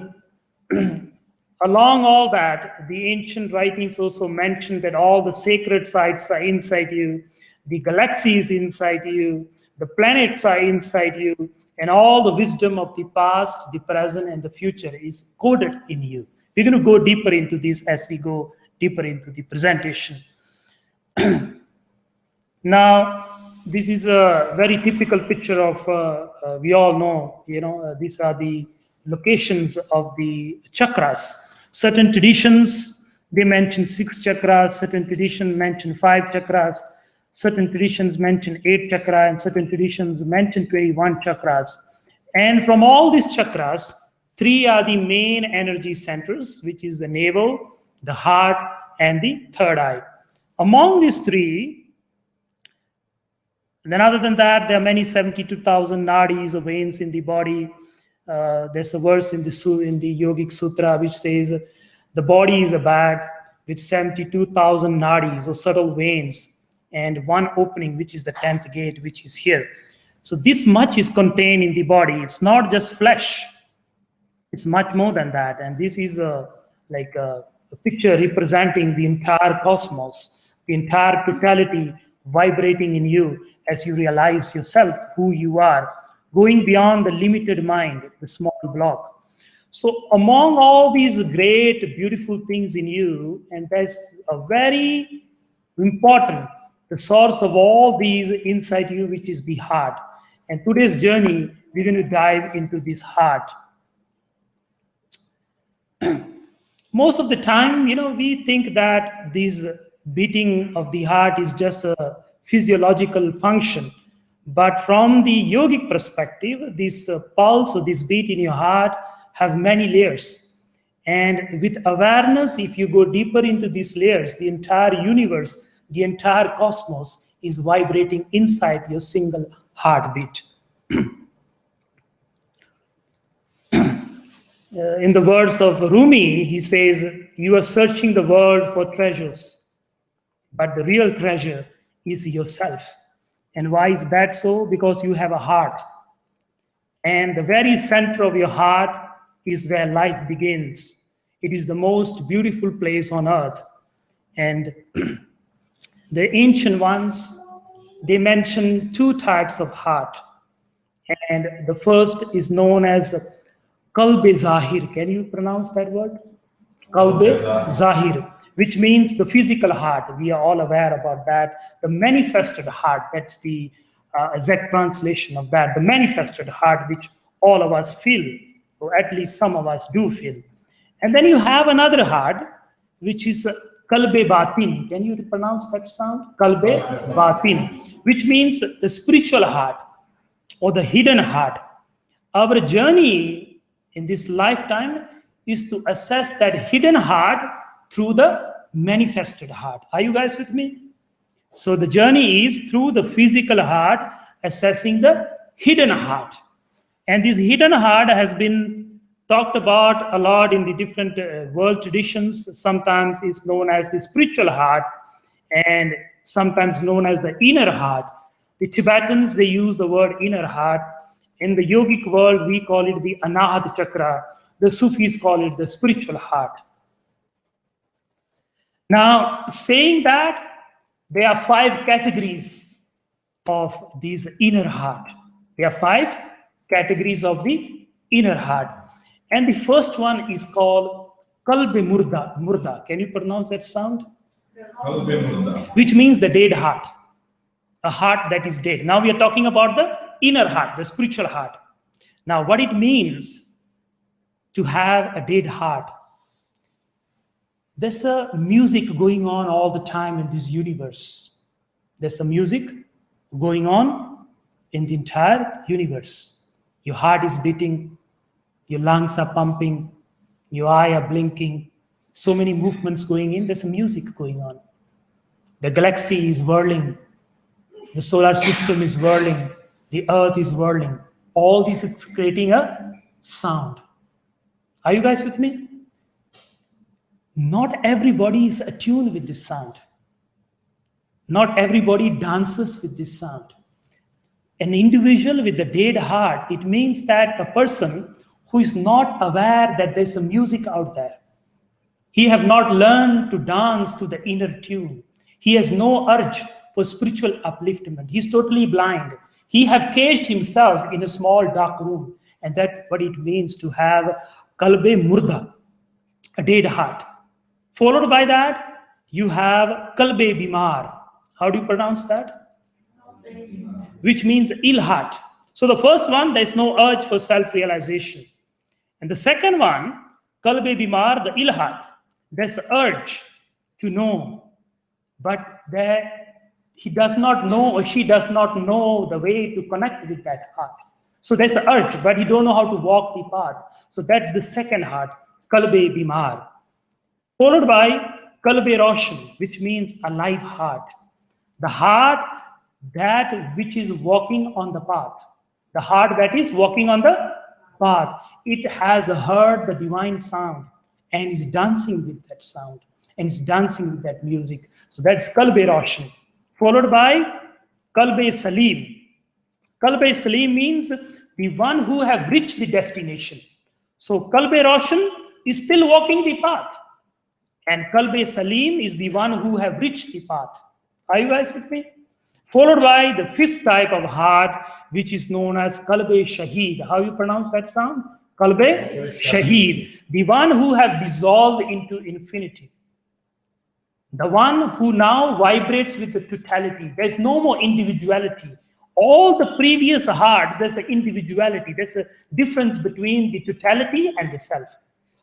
along all that, the ancient writings also mention that all the sacred sites are inside you, the galaxies inside you, the planets are inside you, and all the wisdom of the past, the present, and the future is coded in you. We're going to go deeper into this as we go deeper into the presentation. Now, this is a very typical picture of, we all know, these are the locations of the chakras. Certain traditions, they mention 6 chakras, certain traditions mention 5 chakras, certain traditions mention 8 chakras, and certain traditions mention 21 chakras. And from all these chakras, 3 are the main energy centers, which is the navel, the heart, and the third eye. Among these 3, then other than that, there are many 72,000 nadis or veins in the body. There's a verse in the Yogic Sutra which says the body is a bag with 72,000 nadis or subtle veins and one opening, which is the 10th gate, which is here. So this much is contained in the body. It's not just flesh. It's much more than that. And this is like a picture representing the entire cosmos, the entire totality vibrating in you as you realize yourself, who you are, going beyond the limited mind, the small block. So among all these great, beautiful things in you, and that's a very important, the source of all these inside you, which is the heart. And today's journey, we're going to dive into this heart. Most of the time, we think that this beating of the heart is just a physiological function. But from the yogic perspective, this pulse or this beat in your heart have many layers. And with awareness, if you go deeper into these layers, the entire universe, the entire cosmos is vibrating inside your single heartbeat. In the words of Rumi, he says, you are searching the world for treasures, but the real treasure is yourself. And why is that so? Because you have a heart. And the very center of your heart is where life begins. It is the most beautiful place on earth. And the ancient ones, they mention 2 types of heart. And the first is known as Qalb-e Zahir. Can you pronounce that word? Qalb-e Zahir, which means the physical heart. We are all aware about that. The manifested heart, that's the exact translation of that. The manifested heart, which all of us feel, or at least some of us do feel. And then you have another heart, which is Qalb-e Batin. Can you pronounce that sound? Qalb-e Batin, which means the spiritual heart or the hidden heart. Our journey in this lifetime is to assess that hidden heart through the manifested heart. Are you guys with me? So the journey is through the physical heart, assessing the hidden heart. And this hidden heart has been talked about a lot in the different world traditions. Sometimes it's known as the spiritual heart and sometimes known as the inner heart. The Tibetans, they use the word inner heart. In the yogic world, we call it the Anahata chakra. The Sufis call it the spiritual heart. Now, saying that, there are 5 categories of this inner heart. There are 5 categories of the inner heart. And the first one is called Qalb-e Murda. Can you pronounce that sound? Qalb-e Murda. Which means the dead heart. A heart that is dead. Now we are talking about the inner heart, the spiritual heart. Now, what it means to have a dead heart. There's a music going on all the time in this universe. There's a music going on in the entire universe. Your heart is beating, your lungs are pumping, your eyes are blinking, so many movements going in, there's a music going on. The galaxy is whirling, the solar system is whirling, the earth is whirling. All this is creating a sound. Are you guys with me? Not everybody is attuned with this sound. Not everybody dances with this sound. An individual with a dead heart, it means that a person who is not aware that there's a music out there. He have not learned to dance to the inner tune. He has no urge for spiritual upliftment. He's totally blind. He have caged himself in a small dark room. And that's what it means to have kalbe murda, a dead heart. Followed by that, you have kalbe bimar. How do you pronounce that? Which means ill heart. So the first one, there's no urge for self-realization. And the second one, kalbe bimar, the ill heart. There's the urge to know, but he does not know or she does not know the way to connect with that heart. So there's the urge, but he don't know how to walk the path. So that's the second heart, kalbe bimar. Followed by kalbe roshan, which means a live heart. The heart that which is walking on the path. The heart that is walking on the path. It has heard the divine sound and is dancing with that sound and is dancing with that music. So that's kalbe roshan. Followed by kalbe salim. Kalbe salim means the one who have reached the destination. So kalbe roshan is still walking the path. And kalbe salim is the one who have reached the path. Are you guys with me? Followed by the fifth type of heart, which is known as kalbe shaheed. How you pronounce that sound? Kalbe shaheed. The one who have dissolved into infinity. The one who now vibrates with the totality. There's no more individuality. All the previous hearts, there's an individuality. There's a difference between the totality and the self.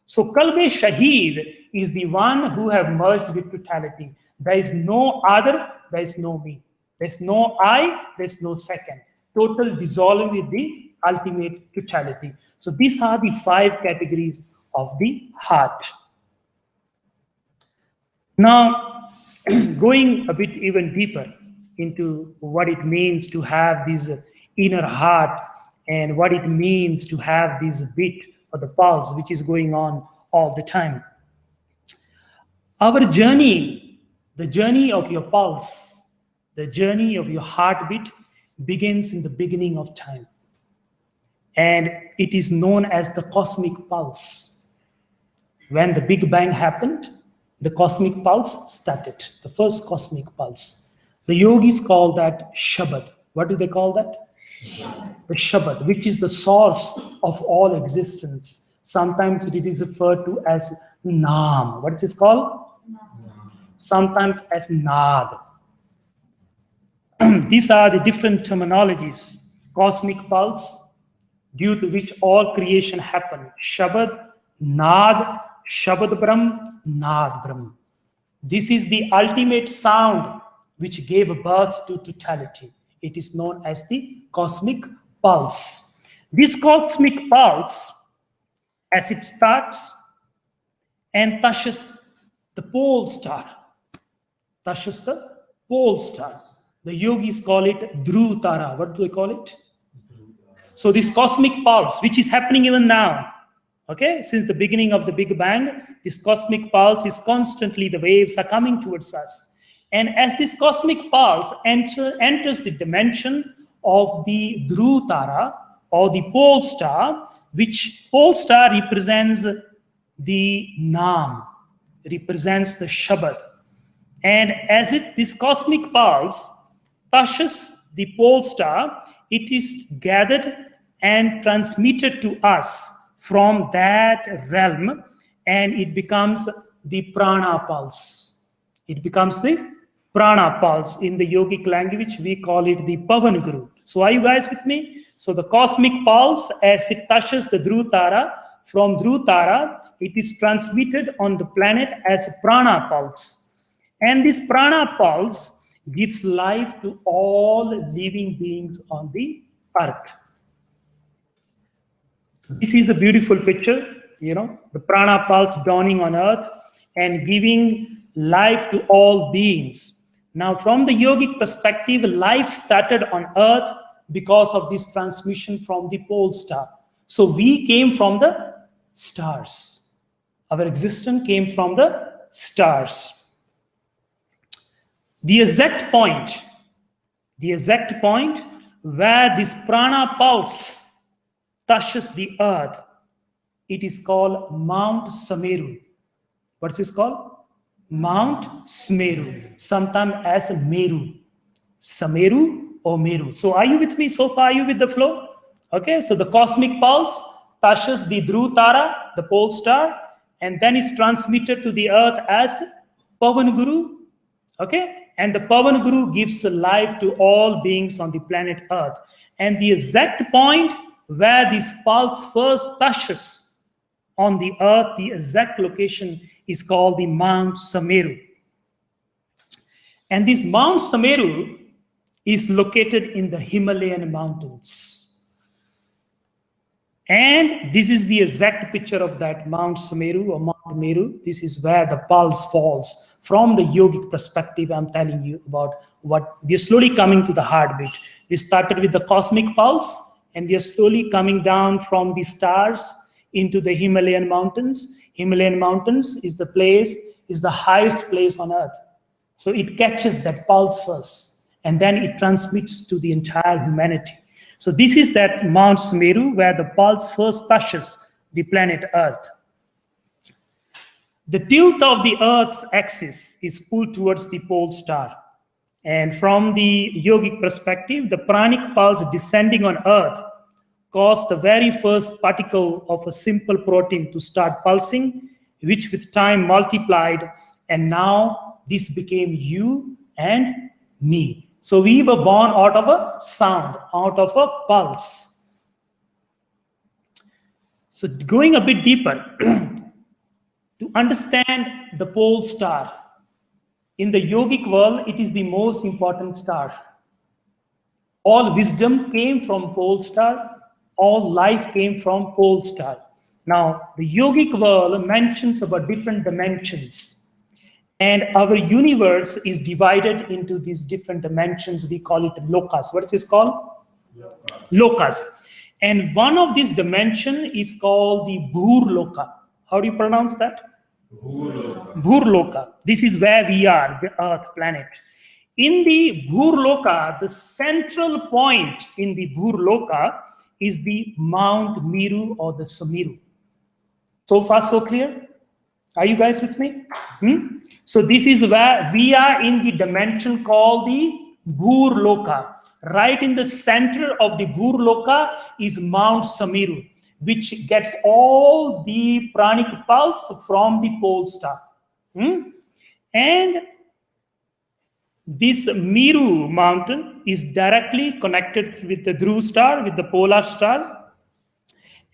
So kalbe shaheed is the one who have merged with totality. There is no other, there is no me. There's no I, there's no second. Total dissolving with the ultimate totality. So these are the 5 categories of the heart. Now, going a bit even deeper into what it means to have this inner heart and what it means to have this beat or the pulse which is going on all the time. Our journey, the journey of your pulse, the journey of your heartbeat begins in the beginning of time. And it is known as the cosmic pulse. When the Big Bang happened, the cosmic pulse started, the first cosmic pulse. The yogis call that Shabad. What do they call that? Shabad. The Shabad, which is the source of all existence. Sometimes it is referred to as Naam. What is it called? Naam. Sometimes as Naad. These are the different terminologies. Cosmic pulse, due to which all creation happened. Shabad, Naad, Shabad Brahm, Naad Brahm. This is the ultimate sound which gave birth to totality. It is known as the cosmic pulse. This cosmic pulse, as it starts and touches the pole star, touches the pole star. The yogis call it Dhruv Tara. What do they call it? So this cosmic pulse, which is happening even now, okay, since the beginning of the Big Bang, this cosmic pulse is constantly, the waves are coming towards us. And as this cosmic pulse enters the dimension of the Dhruv Tara, or the pole star, which pole star represents the Naam, represents the Shabad. And as this cosmic pulse touches the pole star, it is gathered and transmitted to us from that realm, and it becomes the prana pulse. It becomes the prana pulse. In the yogic language, we call it the Pavan Guru. So are you guys with me? So the cosmic pulse, as it touches the Dhruv Tara, from Dhruv Tara, it is transmitted on the planet as a prana pulse. And this prana pulse gives life to all living beings on the earth. This is a beautiful picture, you know, the prana pulse dawning on earth and giving life to all beings. Now, from the yogic perspective, life started on earth because of this transmission from the pole star. So we came from the stars. Our existence came from the stars. The exact point where this prana pulse touches the earth, it is called Mount Sumeru. What's this called? Mount Sumeru, sometimes as Meru. Sumeru or Meru. So are you with me so far? Are you with the flow? Okay, so the cosmic pulse touches the Dhruv Tara, the pole star, and then it's transmitted to the earth as Pavan Guru. Okay, and the Pavan Guru gives life to all beings on the planet Earth. And the exact point where this pulse first touches on the earth, the exact location is called the Mount Sumeru. And this Mount Sumeru is located in the Himalayan mountains. And this is the exact picture of that Mount Sumeru or Mount Meru. This is where the pulse falls. From the yogic perspective, I'm telling you about what we are slowly coming to the heartbeat. We started with the cosmic pulse, and we are slowly coming down from the stars into the Himalayan mountains. Himalayan mountains is the highest place on earth. So it catches that pulse first, and then it transmits to the entire humanity. So this is that Mount Sumeru where the pulse first touches the planet Earth. The tilt of the Earth's axis is pulled towards the pole star. And from the yogic perspective, the pranic pulse descending on Earth caused the very first particle of a simple protein to start pulsing, which with time multiplied, and now this became you and me. So we were born out of a sound, out of a pulse. So going a bit deeper, to understand the pole star, in the yogic world, it is the most important star. All wisdom came from pole star, all life came from pole star. Now, the yogic world mentions about different dimensions. And our universe is divided into these different dimensions. We call it lokas. What is this called? Lokas. And one of these dimensions is called the Bhurloka. How do you pronounce that? Bhurloka. This is where we are, the Earth planet. In the Bhurloka, the central point in the Bhurloka is the Mount Meru or the Sumeru. So far, so clear? Are you guys with me? So this is where we are in the dimension called the Bhurloka. Right in the center of the Bhurloka is Mount Sumeru, which gets all the pranic pulse from the pole star. And this Meru mountain is directly connected with the Dhruv star, with the polar star.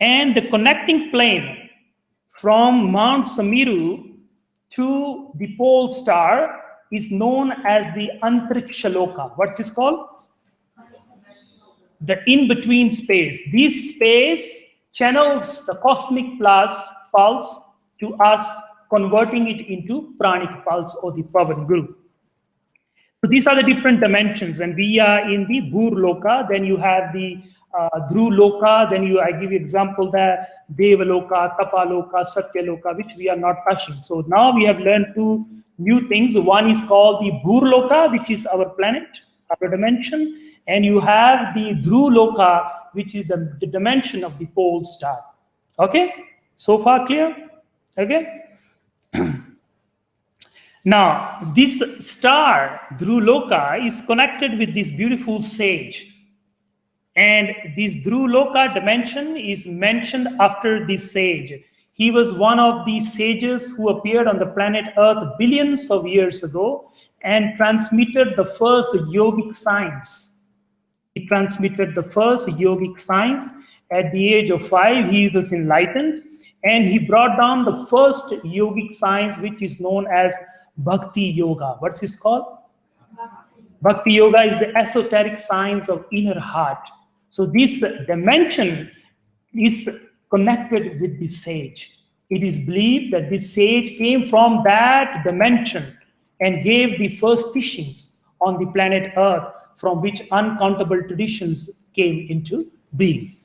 And the connecting plane from Mount Sumeru to the pole star is known as the Antarikshaloka. What is called? The in-between space. This space channels the cosmic pulse to us, converting it into pranic pulse or the Pavan Guru. So these are the different dimensions, and we are in the Bhurloka. Then you have the Dhruv Loka. Then I give you example there, Devaloka, Tapaloka, Satyaloka, which we are not touching. So now we have learned two new things. One is called the Bhurloka, which is our planet, our dimension. And you have the Dhruv Loka, which is the dimension of the pole star. Okay? So far clear? Okay? Now, this star, Dhruv Loka, is connected with this beautiful sage. And this Dhruv Loka dimension is mentioned after this sage. He was one of the sages who appeared on the planet Earth billions of years ago and transmitted the first yogic science. He transmitted the first yogic science. At the age of 5, he was enlightened, and he brought down the first yogic science, which is known as Bhakti Yoga. What's this called? Bhakti Yoga is the esoteric science of inner heart. So this dimension is connected with the sage. It is believed that this sage came from that dimension and gave the first teachings on the planet Earth, from which uncountable traditions came into being.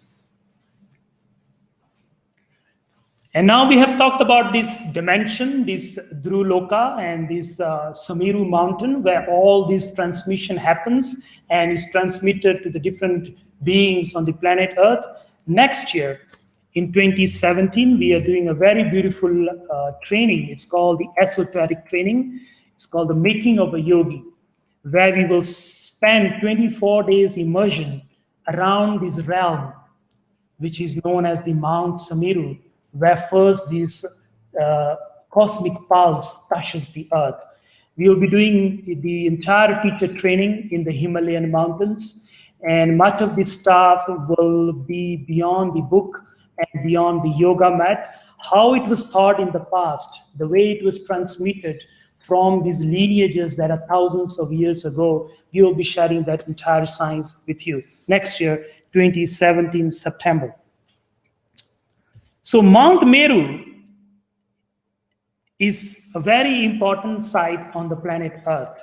And now we have talked about this dimension, this Dhruloka and this Sumeru mountain, where all this transmission happens and is transmitted to the different beings on the planet Earth. Next year, in 2017, we are doing a very beautiful training. It's called the esoteric training. It's called the Making of a Yogi, where we will spend 24 days immersion around this realm, which is known as the Mount Sumeru, where first this cosmic pulse touches the earth. We will be doing the entire teacher training in the Himalayan mountains, and much of this stuff will be beyond the book and beyond the yoga mat, how it was taught in the past, the way it was transmitted from these lineages that are thousands of years ago. We will be sharing that entire science with you next year, 2017, September. So Mount Meru is a very important site on the planet Earth.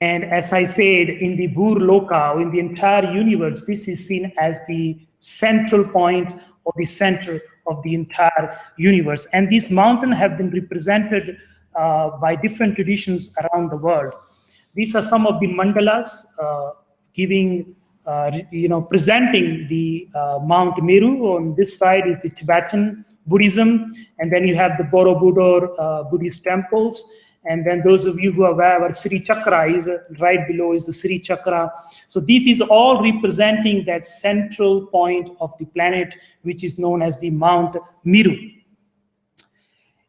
And as I said, in the Dhruloka, in the entire universe, this is seen as the central point or the center of the entire universe. And these mountains have been represented by different traditions around the world. These are some of the mandalas giving presenting the Mount Meru. On this side is the Tibetan Buddhism, and then you have the Borobudur Buddhist temples, and then those of you who are aware, our Sri Chakra is right below is the Sri Chakra. So this is all representing that central point of the planet, which is known as the Mount Meru.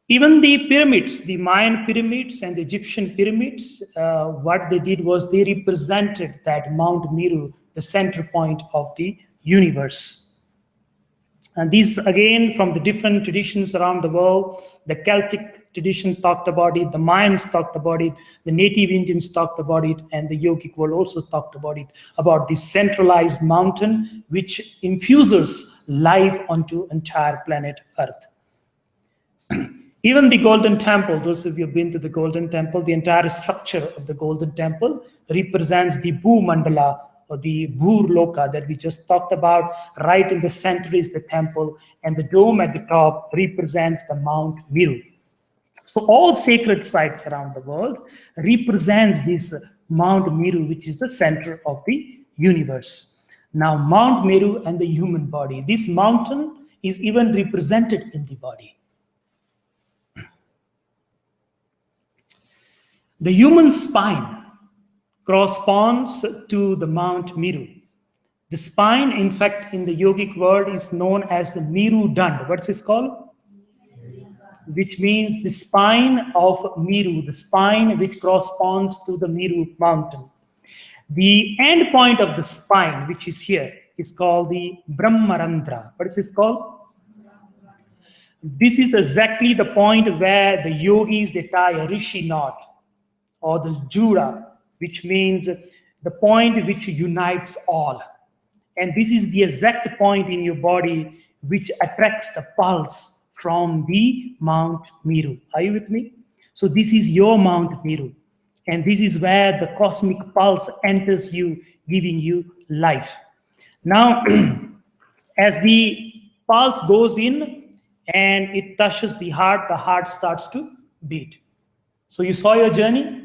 Even the pyramids, the Mayan pyramids and the Egyptian pyramids, what they did was they represented that Mount Meru, the center point of the universe. And these, again, from the different traditions around the world, the Celtic tradition talked about it, the Mayans talked about it, the native Indians talked about it, and the yogic world also talked about it, about this centralized mountain which infuses life onto entire planet Earth. Even the Golden Temple, those of you who have been to the Golden Temple, the entire structure of the Golden Temple represents the Bhu Mandala, or the Dhruloka that we just talked about. Right in the center is the temple, and the dome at the top represents the Mount Meru. So all sacred sites around the world represents this Mount Meru, which is the center of the universe. Now, Mount Meru and the human body. This mountain is even represented in the body. The human spine corresponds to the Mount Meru. The spine, in fact, in the yogic world is known as the Meru Dand. What's this called? Which means the spine of Meru, the spine which corresponds to the Meru mountain. The end point of the spine, which is here, is called the Brahmarandra. What is this called? This is exactly the point where the yogis, they tie a rishi knot, or the jura, which means the point which unites all. And this is the exact point in your body which attracts the pulse from the Mount Meru. Are you with me? So this is your Mount Meru. And this is where the cosmic pulse enters you, giving you life. Now, as the pulse goes in and it touches the heart starts to beat. So you saw your journey,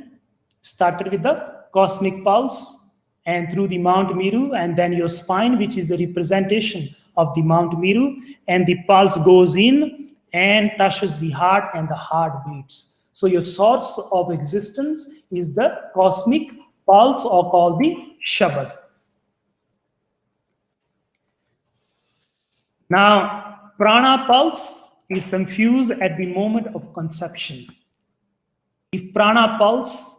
started with the cosmic pulse and through the Mount Meru, and then your spine, which is the representation of the Mount Meru, and the pulse goes in and touches the heart, and the heart beats. So your source of existence is the cosmic pulse, or called the Shabad. Now, prana pulse is infused at the moment of conception. If prana pulse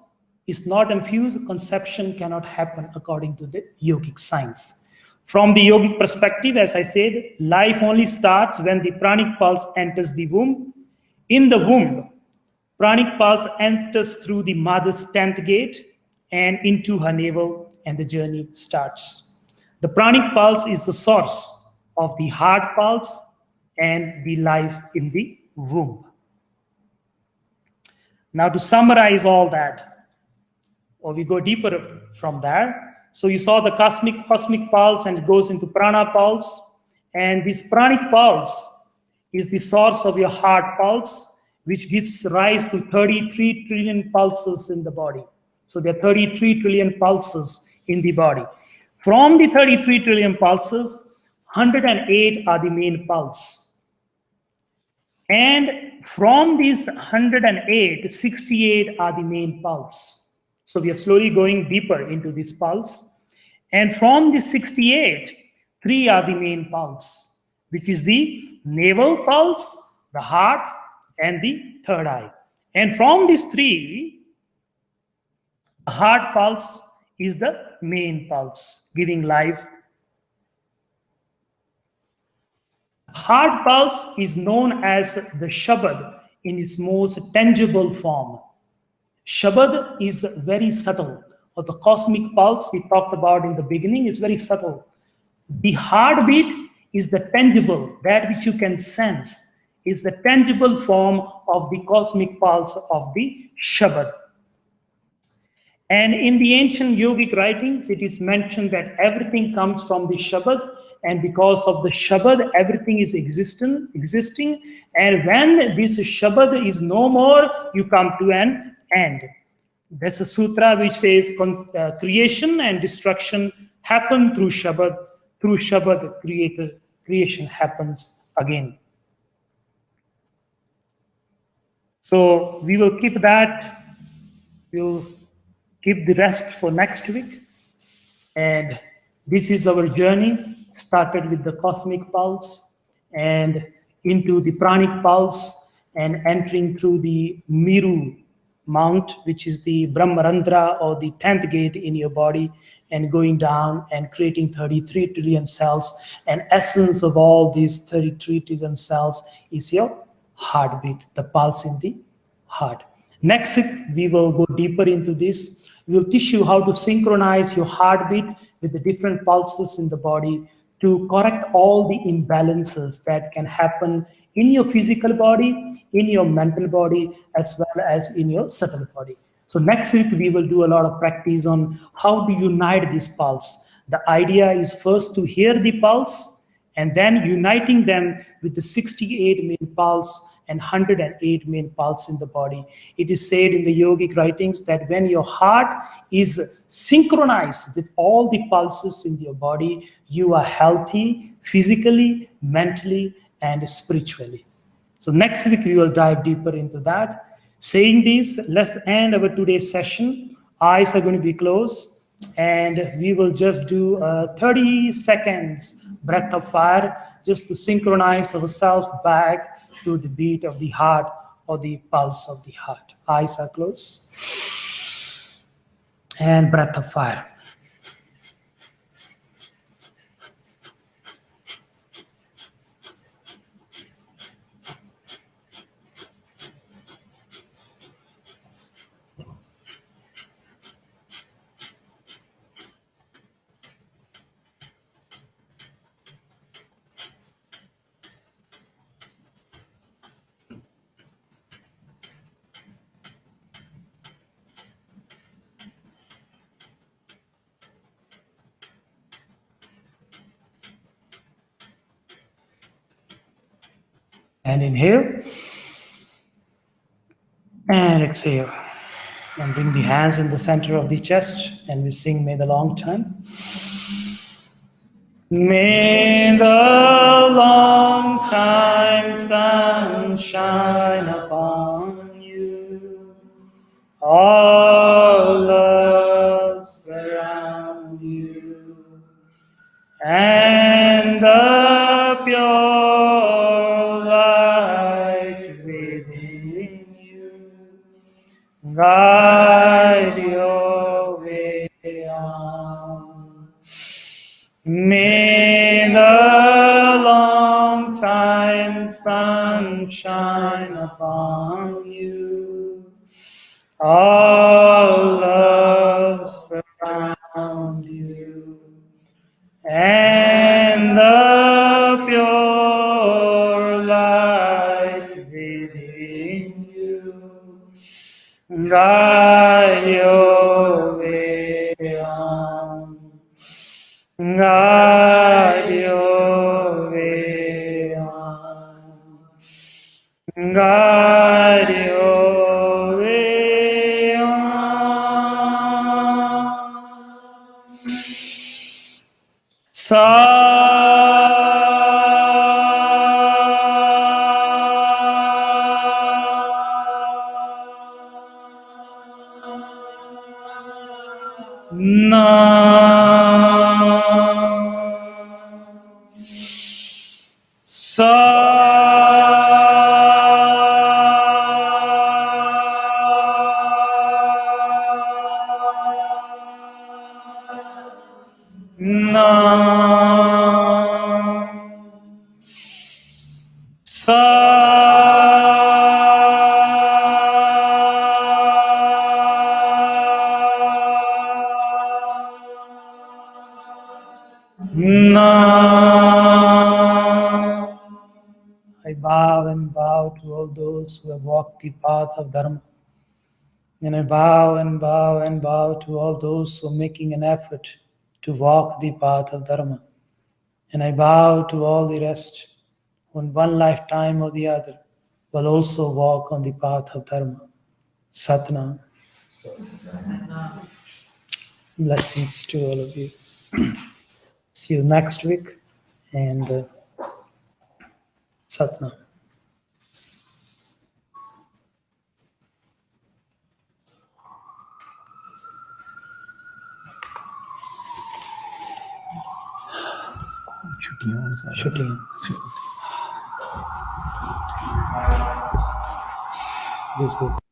is not infused, conception cannot happen according to the yogic science. From the yogic perspective, as I said, life only starts when the pranic pulse enters the womb. In the womb, pranic pulse enters through the mother's 10th gate and into her navel, and the journey starts. The pranic pulse is the source of the heart pulse and the life in the womb. Now, to summarize all that, or we go deeper from there. So you saw the cosmic pulse, and it goes into prana pulse. And this pranic pulse is the source of your heart pulse, which gives rise to 33 trillion pulses in the body. So there are 33 trillion pulses in the body. From the 33 trillion pulses, 108 are the main pulse. And from these 108, 68 are the main pulse. So we are slowly going deeper into this pulse. And from the 68, 3 are the main pulse, which is the navel pulse, the heart, and the third eye. And from these 3, the heart pulse is the main pulse, giving life. Heart pulse is known as the Shabad in its most tangible form. Shabad is very subtle, or the cosmic pulse we talked about in the beginning is very subtle. The heartbeat is the tangible, that which you can sense, is the tangible form of the cosmic pulse of the Shabad. And in the ancient yogic writings, it is mentioned that everything comes from the Shabad, and because of the Shabad, everything is existing. And when this Shabad is no more, you come to an end. That's a sutra which says creation and destruction happen through Shabad. Through Shabad, creation happens again. So we will keep that. We'll keep the rest for next week. And this is our journey, started with the cosmic pulse and into the pranic pulse and entering through the Meru Mount, which is the Brahmarandra or the 10th gate in your body, and going down and creating 33 trillion cells. And essence of all these 33 trillion cells is your heartbeat, the pulse in the heart. Next week, we will go deeper into this. We will teach you how to synchronize your heartbeat with the different pulses in the body to correct all the imbalances that can happen in your physical body, in your mental body, as well as in your subtle body. So next week, we will do a lot of practice on how to unite this pulse. The idea is first to hear the pulse and then uniting them with the 68 main pulse and 108 main pulse in the body. It is said in the yogic writings that when your heart is synchronized with all the pulses in your body, you are healthy physically, mentally, and spiritually. So next week, we will dive deeper into that. Saying this, let's end our today's session. Eyes are going to be closed, and we will just do 30 seconds breath of fire just to synchronize ourselves back to the beat of the heart or the pulse of the heart. Eyes are closed. And breath of fire. And inhale. And exhale. And bring the hands in the center of the chest. And we sing May the Long Time. May the long time sun shine upon you. All love surround you. And the pure light within you guide your way on. May the long time sun shine upon you. All love surround you. And the pure light within you guide your way on. Guide your way on. Gari Ove I bow and bow to all those who have walked the path of Dharma. And I bow and bow and bow to all those who are making an effort to walk the path of Dharma. And I bow to all the rest who in one lifetime or the other will also walk on the path of Dharma. Satnam. Blessings to all of you. See you next week, and Satnam. Shooting. This is